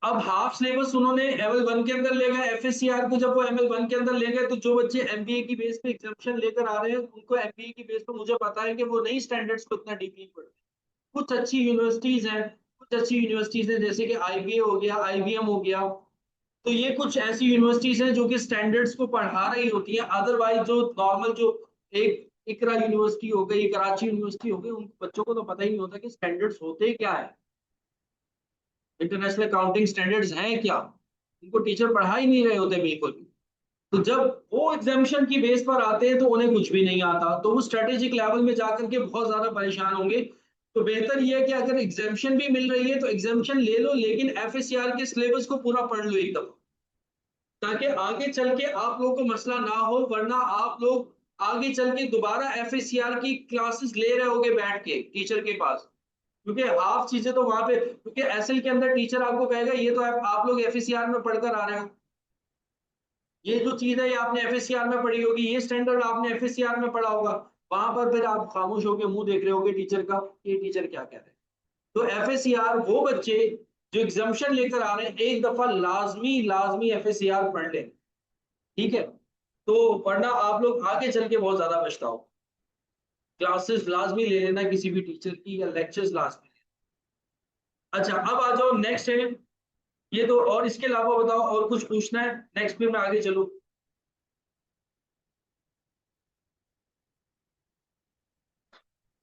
अब हाफ सिलेबस उन्होंने एमएल वन के अंदर ले गए एफएससीआर को। जब वो एमएल वन के अंदर ले गए तो जो बच्चे एमबीए की बेस पे एग्जामिशन लेकर आ रहे हैं उनको एमबीए की बेस पे मुझे पता है कि वो नहीं स्टैंडर्ड्स को इतना डीपली पढ़ते। कुछ अच्छी यूनिवर्सिटीज हैं, कुछ अच्छी यूनिवर्सिटीज हैं जैसे कि आईबीए हो गया, आईबीएम हो गया। तो ये कुछ ऐसी यूनिवर्सिटीज हैं जो कि स्टैंडर्ड्स को पढ़ा रही होती हैं। अदरवाइज जो नॉर्मल जो एक इकरा यूनिवर्सिटी हो गई, कराची यूनिवर्सिटी हो गई, उन बच्चों को तो पता ही नहीं होता कि स्टैंडर्ड्स होते क्या है, इंटरनेशनल अकाउंटिंग स्टैंडर्ड्स हैं क्या। उनको टीचर पढ़ा ही नहीं रहे होते बिल्कुल भी। तो जब वो एग्जामिशन की बेस पर आते हैं तो उन्हें कुछ भी नहीं आता, तो वो स्ट्रेटेजिक लेवल में जाकर के बहुत ज्यादा परेशान होंगे। तो बेहतर ये है कि अगर एग्जामिशन भी मिल रही है तो एग्जामिशन ले लो, लेकिन एफएससीआर के सिलेबस को पूरा पढ़ लो एकदम, ताकि आगे चल के आप लोगों को मसला ना हो। वरना आप लोग आगे चल के दोबारा एफएससीआर की क्लासेस ले रहे होगे बैठ के टीचर के पास, क्योंकि हाफ चीजें तो वहां पे, क्योंकि एसएल के अंदर टीचर आपको कहेगा ये तो आप लोग एफएससीआर में पढ़कर आ रहे हो, ये जो चीज है ये आपने एफएससीआर में पढ़ी होगी, ये स्टैंडर्ड आपने एफएससीआर में पढ़ा होगा। वहां पर फिर आप खामोश होकर मुंह देख रहे होगे टीचर का, ये टीचर क्या कह रहे हैं। तो एफएससीआर वो बच्चे जो एग्जामिशन लेकर आ रहे हैं एक दफा लाजमी लाजमी एफएससीआर पढ़ लें, ठीक है। तो वरना आप लोग आगे चल के बहुत ज्यादा पछताओ। क्लासेस लाजमी ले लेना किसी भी टीचर की, या लेक्चर्स लाजमी। अच्छा अब आ जाओ नेक्स्ट है, ये तो और इसके अलावा बताओ और कुछ पूछना है नेक्स्ट में मैं आगे चलूं।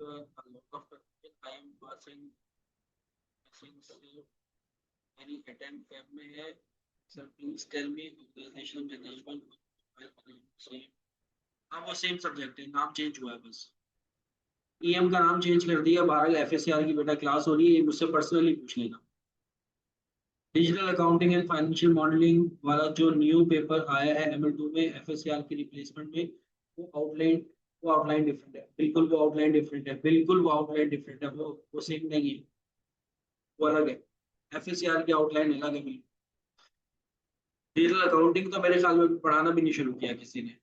तो a lot of I am passing since any attempt fab में है sir please tell me organizational management। हाँ वो सेम सब्जेक्ट है, नाम चेंज हुआ है बस, ईएम का नाम चेंज कर दिया। 12 एफएससीआर की बेटा क्लास हो रही है, ये मुझसे पर्सनली पूछ लेना। Digital accounting and financial modelling वाला जो न्यू पेपर आया है एमएल2 में एफएससीआर की रिप्लेसमेंट में, वो आउटलाइन वो आउटलाइन डिफरेंट है, बिल्कुल वो आउटलाइन डिफरेंट है, बिल्कुल वो आउटलाइन डिफरेंट है, वो सेम नहीं है, वो अलग है। एफएससीआर की आउटलाइन अलग है बिल्कुल। डिजिटल अकाउंटिंग तो मेरे ख्याल में पढ़ाना भी नहीं शुरू किया किसी ने।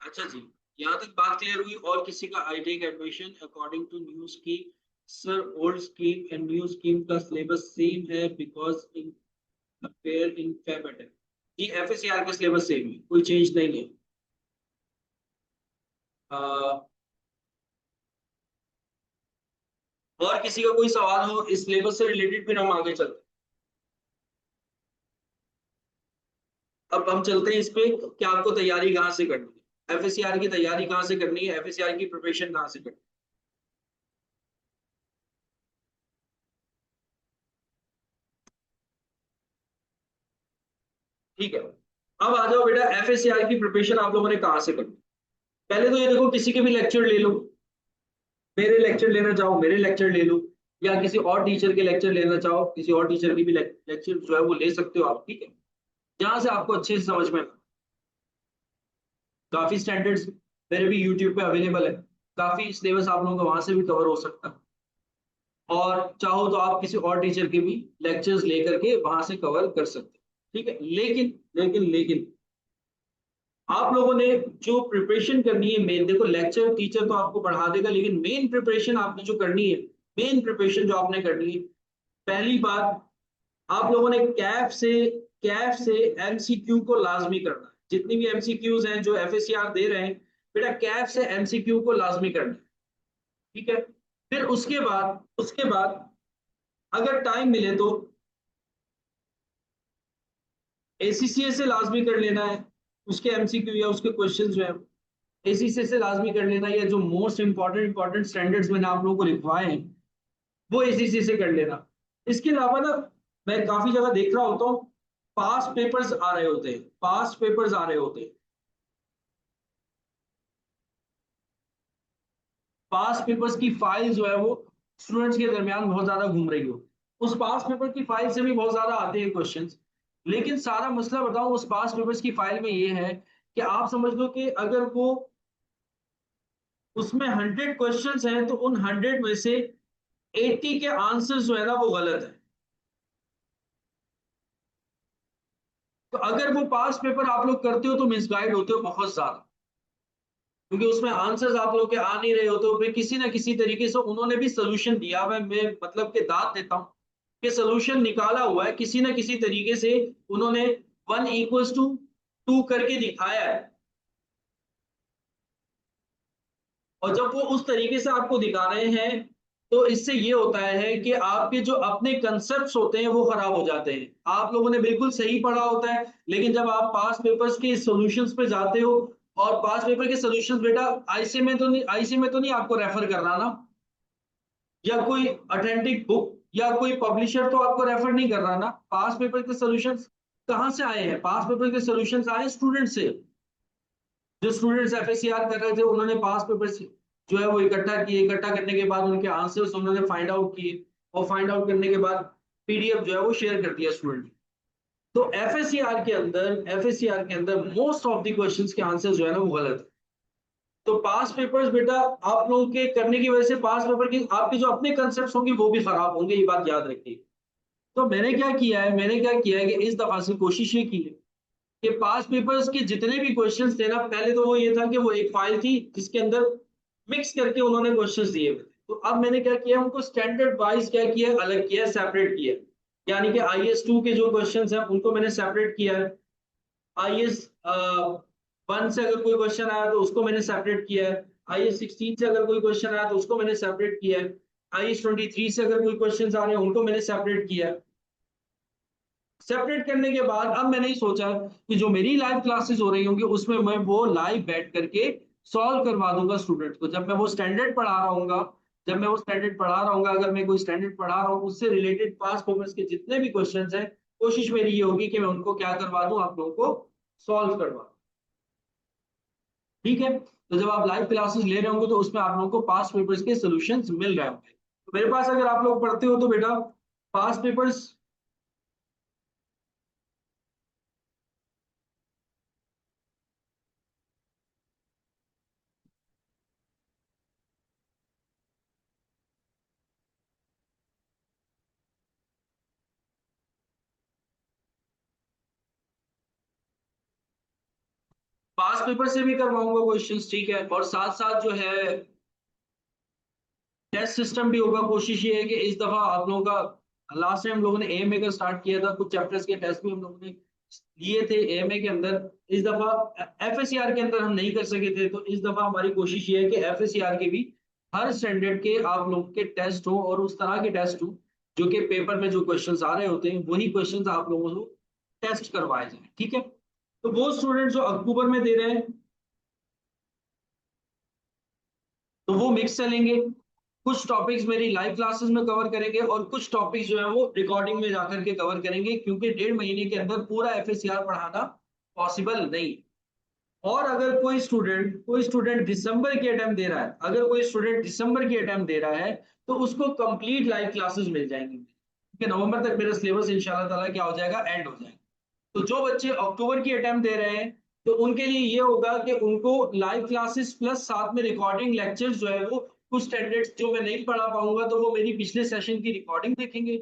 अच्छा जी, यहाँ तक बात क्लियर हुई। और किसी का I tech admission according to new scheme. Sir old scheme and new scheme का सिलेबस सेम है because in appear in Feb attempt. जी एफएससीआर का सिलेबस सेम है, कोई चेंज नहीं है। और किसी का कोई सवाल हो इस सिलेबस से रिलेटेड फिर हम आगे चलते हैं। अब हम चलते हैं इस पे कि आपको तैयारी कहाँ से करनी है, एफएससीआर की तैयारी कहाँ से करनी है, एफएससीआर की प्रिपरेशन कहाँ से करनी है। ठीक है, अब आ जाओ बेटा एफएससीआर की प्रिपरेशन आप लोगों ने कहाँ से करनी है। पहले तो ये देखो, किसी के भी लेक्चर ले लो, मेरे लेक्चर लेना चाहो मेरे लेक्चर ले लो, या किसी और टीचर के लेक्चर लेना चाहो किसी और टीचर की भी लेक्चर जो है वो ले सकते हो आप, ठीक है। जहां से आपको अच्छे से समझ में, काफी स्टैंडर्ड्स मेरे भी यूट्यूब पे अवेलेबल है, काफी सिलेबस आप लोगों का वहां से भी कवर हो सकता है। और चाहो तो आप किसी और टीचर के भी लेक्चर्स लेकर के वहां से कवर कर सकते हो, ठीक है। लेकिन आप लोगों ने जो प्रिपरेशन करनी है मेन, देखो लेक्चर टीचर तो आपको पढ़ा देगा, लेकिन मेन प्रिपरेशन आपने जो करनी है, मेन प्रिपरेशन जो आपने करनी है, पहली बात आप लोगों ने कैफ से एमसीक्यू को लाजमी करना है। जितनी भी एमसीक्यूज हैं जो एफएससीआर दे रहे हैं, बेटा कैफ से एमसीक्यू को लाजमी करना है, ठीक है। फिर उसके बाद अगर टाइम मिले तो एसीसीए से लाजमी कर लेना है, उसके एमसीक्यू या उसके क्वेश्चंस जो है एसीसीए से लाजमी कर लेना, या जो मोस्ट इंपॉर्टेंट स्टैंडर्ड्स मैंने आप लोगों को लिखवाए हैं वो एसीसीए से कर लेना। इसके अलावा ना मैं काफी जगह देख रहा होता हूँ, पास्ट पेपर्स आ रहे होते हैं, पास्ट पेपर्स आ रहे होते हैं, पास्ट पेपर्स की फाइल जो है वो स्टूडेंट्स के दरमियान बहुत ज्यादा घूम रही हो। उस पास्ट पेपर की फाइल से भी बहुत ज्यादा आते हैं क्वेश्चंस। लेकिन सारा मसला बताऊं उस पास्ट पेपर्स की फाइल में ये है कि आप समझ लो कि अगर वो उसमें 100 क्वेश्चंस हैं, तो उन 100 में से 80 के आंसर जो है ना वो गलत है। तो अगर वो पास पेपर आप लोग करते हो तो मिसगाइड होते हो बहुत ज्यादा, क्योंकि उसमें आंसर्स आप लोग के आ नहीं रहे होते हो, फिर किसी ना किसी तरीके से उन्होंने भी सोल्यूशन दिया हुआ है, मैं मतलब के दाद देता हूँ कि सोल्यूशन निकाला हुआ है किसी ना किसी तरीके से, उन्होंने 1 = 2 करके दिखाया है। और जब वो उस तरीके से आपको दिखा रहे हैं, तो इससे ये होता है कि आपके जो अपने कंसेप्ट्स होते हैं वो खराब हो जाते हैं। आप लोगों ने बिल्कुल सही पढ़ा होता है, लेकिन जब आप पास पेपर्स के सॉल्यूशंस पे जाते हो, और पास पेपर के सॉल्यूशंस बेटा आईसी में तो नहीं आपको रेफर करना ना, या कोई ऑथेंटिक बुक या कोई पब्लिशर तो आपको रेफर नहीं कर रहा ना। पास पेपर के सॉल्यूशंस कहाँ से आए हैं? पास पेपर के सॉल्यूशंस आए स्टूडेंट से। जो स्टूडेंट्स एफएससीआर कर रहे थे, उन्होंने पास पेपर जो है वो इकट्ठा किए, इकट्ठा करने के बाद उनके आंसर्स उन्होंने फाइंड आउट किए, और फाइंड आउट करने के बाद पीडीएफ जो है वो शेयर कर दिया स्टूडेंट। तो एफएससीआर के अंदर मोस्ट ऑफ द क्वेश्चंस के आंसर जो है ना वो गलत है। तो पास पेपर्स बेटा आप लोगों के करने की वजह से पास पेपर की आपके जो अपने कंसेप्ट होंगे वो भी खराब होंगे, ये बात याद रखिए। तो मैंने क्या किया है कि इस दफा से कोशिश ये की है कि पास पेपर्स के जितने भी क्वेश्चंस थे ना, पहले तो वो ये था कि वो एक फाइल थी जिसके अंदर मिक्स करके उन्होंने क्वेश्चंस दिए हुए थे। तो अब मैंने क्या किया, उनको स्टैंडर्ड वाइज क्या किया, अलग किया, सेपरेट किया। यानी कि आईएस 2 के जो क्वेश्चंस हैं उनको मैंने सेपरेट किया है। आईएस 1 से अगर कोई क्वेश्चन आया तो उसको मैंने सेपरेट किया है। आईएस 16 से अगर कोई क्वेश्चन आया तो उसको मैंने सेपरेट किया है। आईएस 23 से अगर कोई क्वेश्चन आ रहे हैं उनको मैंने सेपरेट किया है। सेपरेट करने के बाद अब मैंने ही सोचा कि जो मेरी लाइव क्लासेस हो रही होंगी उसमें मैं वो लाइव बैठ करके सॉल्व करवा दूंगा स्टूडेंट को। जब मैं वो स्टैंडर्ड पढ़ा रहा हूँ, अगर मैं कोई स्टैंडर्ड पढ़ा रहा हूँ उससे रिलेटेड पास पेपर्स के जितने भी क्वेश्चंस हैं, कोशिश मेरी ये होगी कि मैं उनको क्या करवा दूं, आप लोगों को सॉल्व करवा दूं। ठीक है? तो जब आप लाइव क्लासेस ले रहे होंगे तो उसमें आप लोगों को पास पेपर्स के सॉल्यूशंस मिल रहे होंगे। तो मेरे पास अगर आप लोग पढ़ते हो तो बेटा पास पेपर्स, पास पेपर से भी करवाऊंगा क्वेश्चंस, ठीक है, और साथ साथ जो है टेस्ट सिस्टम भी होगा। कोशिश ये है कि इस दफा आप लोगों का, लास्ट टाइम हम लोगों ने एएमए का स्टार्ट किया था, कुछ चैप्टर्स के टेस्ट भी हम लोगों ने लिए थे एएमए के अंदर। इस दफा एफएससीआर के अंदर हम नहीं कर सके थे, तो इस दफा हमारी कोशिश ये है कि एफएससीआर के भी हर स्टैंडर्ड के आप लोगों के टेस्ट हो, और उस तरह के टेस्ट हो जो कि पेपर में जो क्वेश्चंस आ रहे होते हैं वही क्वेश्चंस आप लोगों को टेस्ट करवाए जाए। ठीक है? तो वो स्टूडेंट जो अक्टूबर में दे रहे हैं तो वो मिक्स चलेंगे। कुछ टॉपिक्स मेरी लाइव क्लासेस में कवर करेंगे और कुछ टॉपिक्स जो है वो रिकॉर्डिंग में जाकर के कवर करेंगे, क्योंकि 1.5 महीने के अंदर पूरा एफएससीआर पढ़ाना पॉसिबल नहीं। और अगर कोई स्टूडेंट दिसंबर की अटेम्प्ट दे रहा है, अगर कोई स्टूडेंट दिसंबर की अटेम्प्ट दे रहा है तो उसको कंप्लीट लाइव क्लासेस मिल जाएंगी, क्योंकि नवंबर तक मेरा सिलेबस इंशाल्लाह ताला क्या हो जाएगा, एंड हो जाएगा। तो जो बच्चे अक्टूबर की अटेम्प्ट दे रहे हैं तो उनके लिए ये होगा कि उनको लाइव क्लासेस प्लस साथ में रिकॉर्डिंग लेक्चर्स जो है वो, कुछ स्टैंडर्ड्स जो मैं नहीं पढ़ा पाऊंगा तो वो मेरी पिछले सेशन की रिकॉर्डिंग देखेंगे,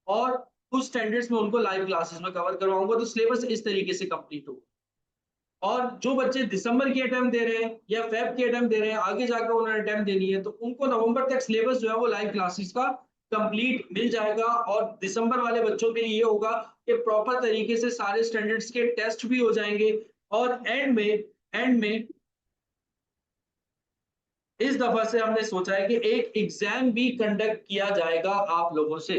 और कुछ स्टैंडर्ड्स में उनको लाइव क्लासेस में कवर करवाऊंगा। तो सिलेबस इस तरीके से कंप्लीट होगा। और जो बच्चे दिसंबर की अटेम्प्ट दे रहे हैं या फेब की अटेम्प्ट दे रहे हैं, आगे जाकर उन्होंने अटेम्प्ट देनी है, तो उनको नवंबर तक सिलेबस जो है वो लाइव क्लासेस का कंप्लीट मिल जाएगा। और दिसंबर वाले बच्चों के लिए ये होगा कि प्रॉपर तरीके से सारे स्टैंडर्ड्स के टेस्ट भी हो जाएंगे। और एंड में इस दफा से हमने सोचा है कि एक एग्जाम भी कंडक्ट किया जाएगा आप लोगों से।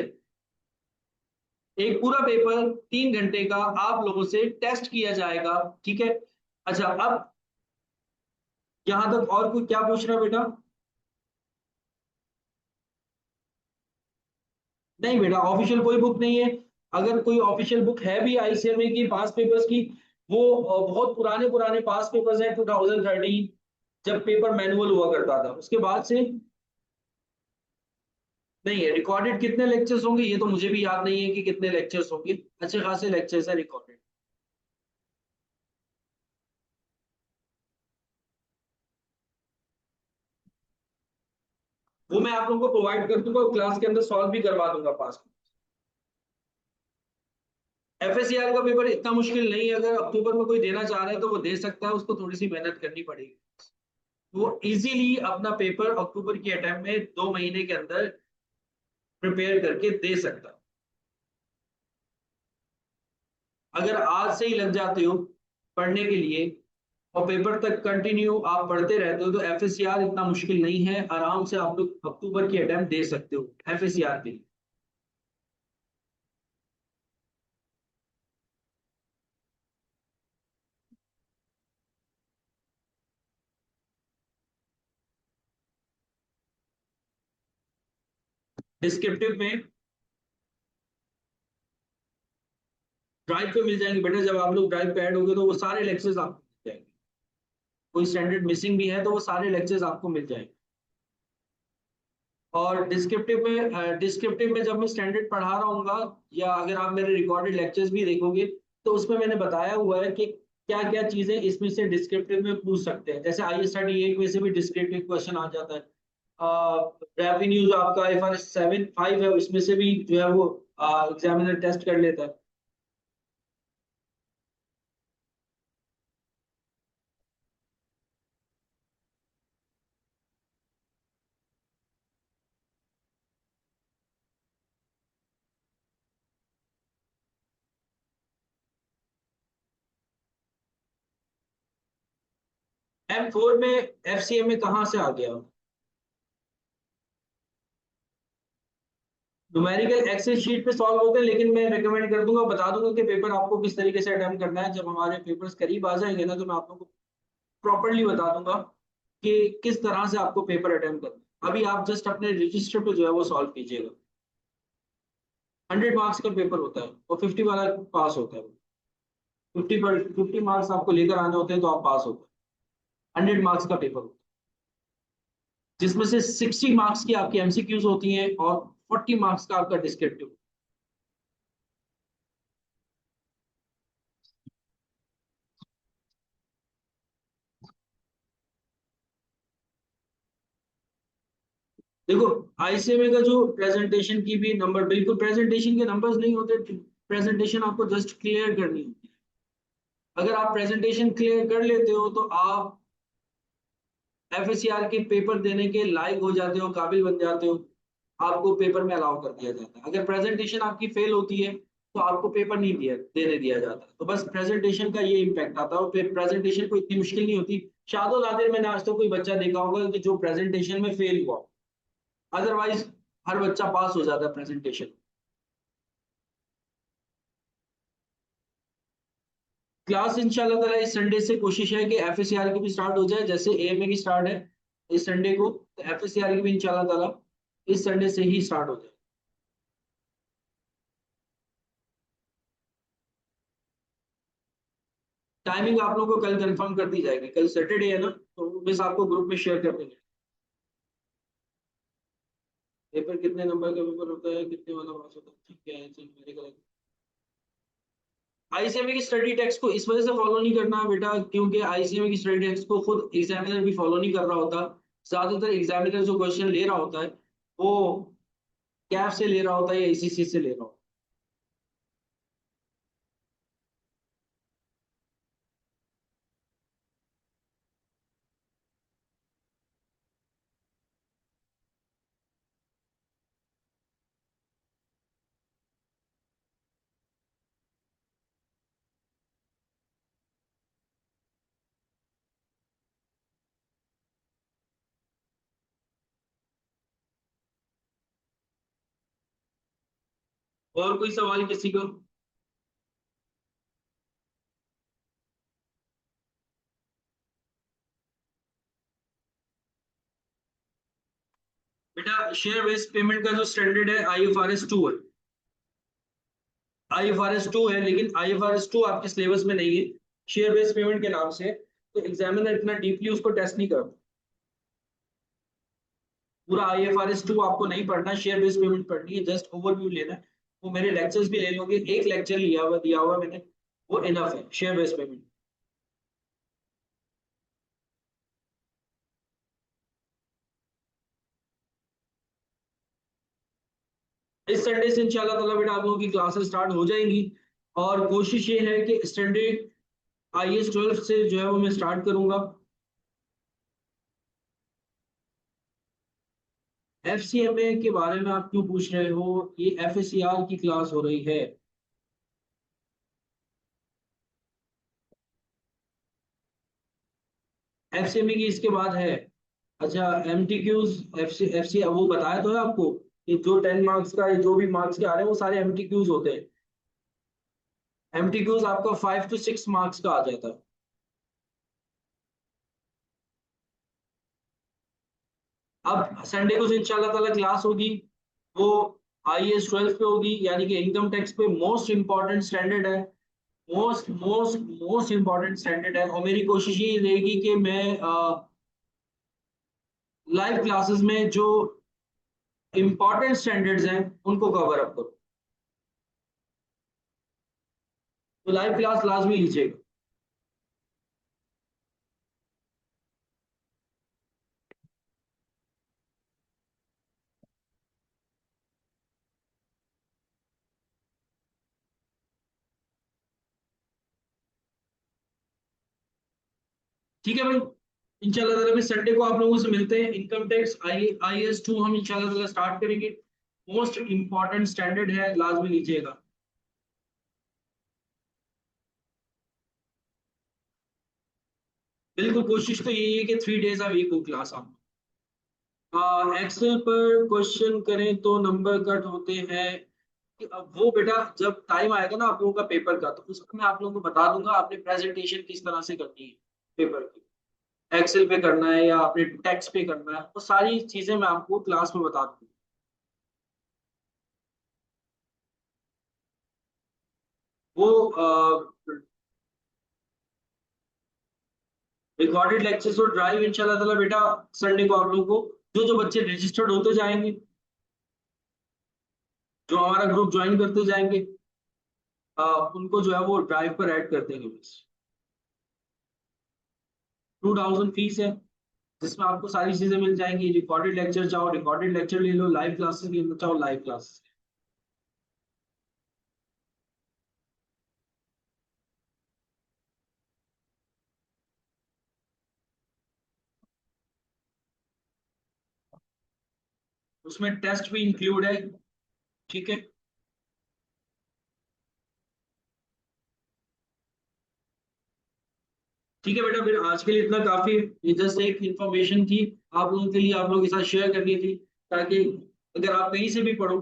एक पूरा पेपर 3 घंटे का आप लोगों से टेस्ट किया जाएगा। ठीक है? अच्छा, अब यहां तक और कोई क्या पूछ रहा है बेटा? नहीं बेटा, ऑफिशियल कोई बुक नहीं है। अगर कोई ऑफिशियल बुक है भी आईसीएमए की पास पेपर्स की, वो बहुत पुराने पुराने पास पेपर्स हैं 2013, जब पेपर मैनुअल हुआ करता था, उसके बाद से नहीं है। रिकॉर्डेड कितने लेक्चर्स होंगे ये तो मुझे भी याद नहीं है कि कितने लेक्चर्स होंगे, अच्छे खासे लेक्चर्स है रिकॉर्डेड। वो मैं आप लोगों को प्रोवाइड कर दूंगा, क्लास के अंदर सॉल्व भी करवा दूंगा पास। एफएससीआर का पेपर इतना मुश्किल नहीं है, अगर अक्टूबर में कोई देना चाह रहा है तो वो दे सकता है, उसको थोड़ी सी मेहनत करनी पड़ेगी। वो इजीली अपना पेपर अक्टूबर की अटेम्प्ट में 2 महीने के अंदर प्रिपेयर करके दे सकता है। अगर आज से ही लग जाते हो पढ़ने के लिए और पेपर तक कंटिन्यू आप पढ़ते रहते हो तो एफएससीआर इतना मुश्किल नहीं है, आराम से आप लोग अक्टूबर की अटेम्प्ट दे सकते हो एफएससीआर के लिए। डिस्क्रिप्टिव में ड्राइव पे मिल जाएंगे बेटा, जब आप लोग ड्राइव पे ऐड होगे तो वो सारे लेक्चर्स आपको मिल जाएंगे। कोई स्टैंडर्ड मिसिंग भी है तो वो सारे लेक्चर्स आपको मिल जाएंगे। और डिस्क्रिप्टिव में जब मैं स्टैंडर्ड पढ़ा रहा हूँ, या अगर आप मेरे रिकॉर्डेड लेक्चर्स भी देखोगे तो उसमें मैंने बताया हुआ है कि क्या क्या चीजें इसमें से डिस्क्रिप्टिव में पूछ सकते हैं। जैसे IS38 में से भी डिस्क्रिप्टिव क्वेश्चन आ जाता है। रेवेन्यू जो आपका IFRS 7 5 है उसमें से भी जो है वो एग्जामिनर टेस्ट कर लेता है। M4 में FCM में कहाँ से आ गया? न्यूमेरिकल एक्सेल शीट पे सॉल्व होते हैं, लेकिन मैं रिकमेंड कर दूंगा, बता दूंगा कि पेपर आपको किस तरीके से अटेम्प्ट करना है। जब हमारे पेपर्स करीब आ जाएंगे ना तो मैं आप लोगों को प्रॉपरली बता दूंगा कि किस तरह से आपको पेपर अटेम्प्ट करना है। अभी आप जस्ट अपने रजिस्टर पे जो है वो सॉल्व कीजिएगा। 100 मार्क्स का पेपर होता है और 50 वाला पास होता है। 50 मार्क्स आपको लेकर आने होते हैं तो आप पास होते हैं। 100 मार्क्स का पेपर होता है जिसमें से 60 मार्क्स की आपकी MCQs होती हैं और 40 मार्क्स का आपका डिस्क्रिप्टिव। देखो, ICMA का जो प्रेजेंटेशन की भी नंबर, बिल्कुल प्रेजेंटेशन के नंबर्स नहीं होते। प्रेजेंटेशन आपको जस्ट क्लियर करनी होती है। अगर आप प्रेजेंटेशन क्लियर कर लेते हो तो आप FSCR के पेपर देने के लायक हो जाते हो, काबिल बन जाते हो। आपको पेपर में अलाउ कर दिया जाता है। अगर प्रेजेंटेशन आपकी फेल होती है तो आपको पेपर नहीं देने दिया जाता। तो बस प्रेजेंटेशन का ये इम्पैक्ट आता है, और प्रेजेंटेशन को इतनी मुश्किल नहीं होती। शादो नादिर मैंने आज तक कोई बच्चा देखा होगा कि जो प्रेजेंटेशन में फेल हुआ, अदरवाइज हर बच्चा पास हो जाता है प्रेजेंटेशन। क्लास इंशाल्लाह ताला इस संडे से कोशिश है कि FSCR की भी स्टार्ट हो जाए, जैसे AMA की स्टार्ट है इस संडे को, तो FSCR की भी इंशाल्लाह ताला इस संडे से ही स्टार्ट हो जाए। टाइमिंग आप लोगों को कल कंफर्म कर दी जाएगी, कल सैटरडे है ना, तो बस आपको ग्रुप में शेयर कर देंगे। पेपर कितने नंबर का पेपर होता है, कितने वाला पास होता है, ठीक है, चल मेरे का। ICMA की स्टडी टेक्स्ट को इस वजह से फॉलो नहीं करना बेटा, क्योंकि ICMA की स्टडी टेक्स्ट को खुद एग्जामिनर भी फॉलो नहीं कर रहा होता। ज्यादातर एग्जामिनर जो क्वेश्चन ले रहा होता है वो कैफ से ले रहा होता है या ICC से ले रहा होता है। और कोई सवाल किसी को? बेटा, शेयर बेस्ड पेमेंट का जो स्टैंडर्ड है IFRS 2 है। IFRS 2 है, लेकिन IFRS 2 आपके सिलेबस में नहीं है शेयर बेस्ड पेमेंट के नाम से। तो एग्जामिनर इतना डीपली उसको टेस्ट नहीं करता। पूरा IFRS 2 आपको नहीं पढ़ना, शेयर बेस्ड पेमेंट पढ़नी है, जस्ट ओवरव्यू लेना है। वो मेरे लेक्चर्स भी ले लोगे, एक लेक्चर दिया हुआ मैंने, वो इनफ है शेयर बेस्ड पेमेंट। इस संडे से इंशाल्लाह ताला बेटा आप लोगों की क्लासेस स्टार्ट हो जाएंगी। और कोशिश ये है कि स्टैंडर्ड आईएएस 12 से जो है वो मैं स्टार्ट करूंगा। एफसीएमए के बारे में आप क्यों पूछ रहे हो? ये एफएससीआर की क्लास हो रही है। एफसीएमए की इसके बाद है। अच्छा, एमटीक्यूज एफसी एफसी वो बताया तो है आपको कि जो 10 मार्क्स का जो भी मार्क्स के आ रहे हैं वो सारे एमटीक्यूज होते हैं। एमटीक्यूज आपका 5 to 6 मार्क्स का आ जाता है। अब संडे को जो इंशाल्लाह ताला क्लास होगी वो आईएएस 12 पे होगी, यानी कि इनकम टैक्स पे मोस्ट इंपॉर्टेंट स्टैंडर्ड है। Most most most important standard है, और मेरी कोशिश ये रहेगी कि मैं लाइव क्लासेस में जो इंपॉर्टेंट स्टैंडर्ड्स हैं उनको कवर अप करूँ। तो लाइव क्लास लाजमी लीजिएगा। ठीक है भाई, इंशाल्लाह ताला भी संडे को आप लोगों से मिलते हैं। इनकम टैक्स आईएएस 2 हम इंशाल्लाह ताला स्टार्ट करेंगे। मोस्ट इंपॉर्टेंट स्टैंडर्ड है, लाजमी लीजिएगा। बिल्कुल, कोशिश तो यही है कि 3 डेज आ वीक हो क्लास आप। एक्सेल पर क्वेश्चन करें तो नंबर कट होते हैं कि अब वो बेटा जब टाइम आएगा ना आप लोगों का पेपर का, तो उसमें मैं आप लोगों को बता दूंगा आपने प्रेजेंटेशन किस तरह से करनी है पेपर की। एक्सेल पे करना है या आपने टेक्स्ट पे करना है, वो सारी चीजें मैं आपको क्लास में बता दूंगा। वो रिकॉर्डेड लेक्चर्स और ड्राइव इंशाल्लाह ताला बेटा संडे को आप लोगों को जो जो बच्चे रजिस्टर्ड होते जाएंगे, जो हमारा ग्रुप ज्वाइन करते जाएंगे, उनको जो है वो ड्राइव पर ऐड कर देंगे बस। 2000 फीस है, जिसमें आपको सारी चीजें मिल जाएंगी। रिकॉर्डेड लेक्चर चाहो रिकॉर्डेड लेक्चर ले लो, लाइव क्लासेस लेना चाहो लाइव क्लासेस। उसमें टेस्ट भी इंक्लूड है। ठीक है। ठीक है बेटा, फिर आज के लिए इतना काफी है। ये जस्ट एक इंफॉर्मेशन थी आप लोगों के लिए, आप लोगों के साथ शेयर करनी थी, ताकि अगर आप कहीं से भी पढ़ो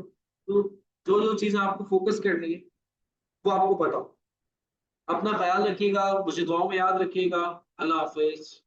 तो जो जो चीजें आपको फोकस करनी है वो आपको पता हो। अपना ख्याल रखिएगा, मुझे दुआओं में याद रखिएगा। अल्लाह हाफिज।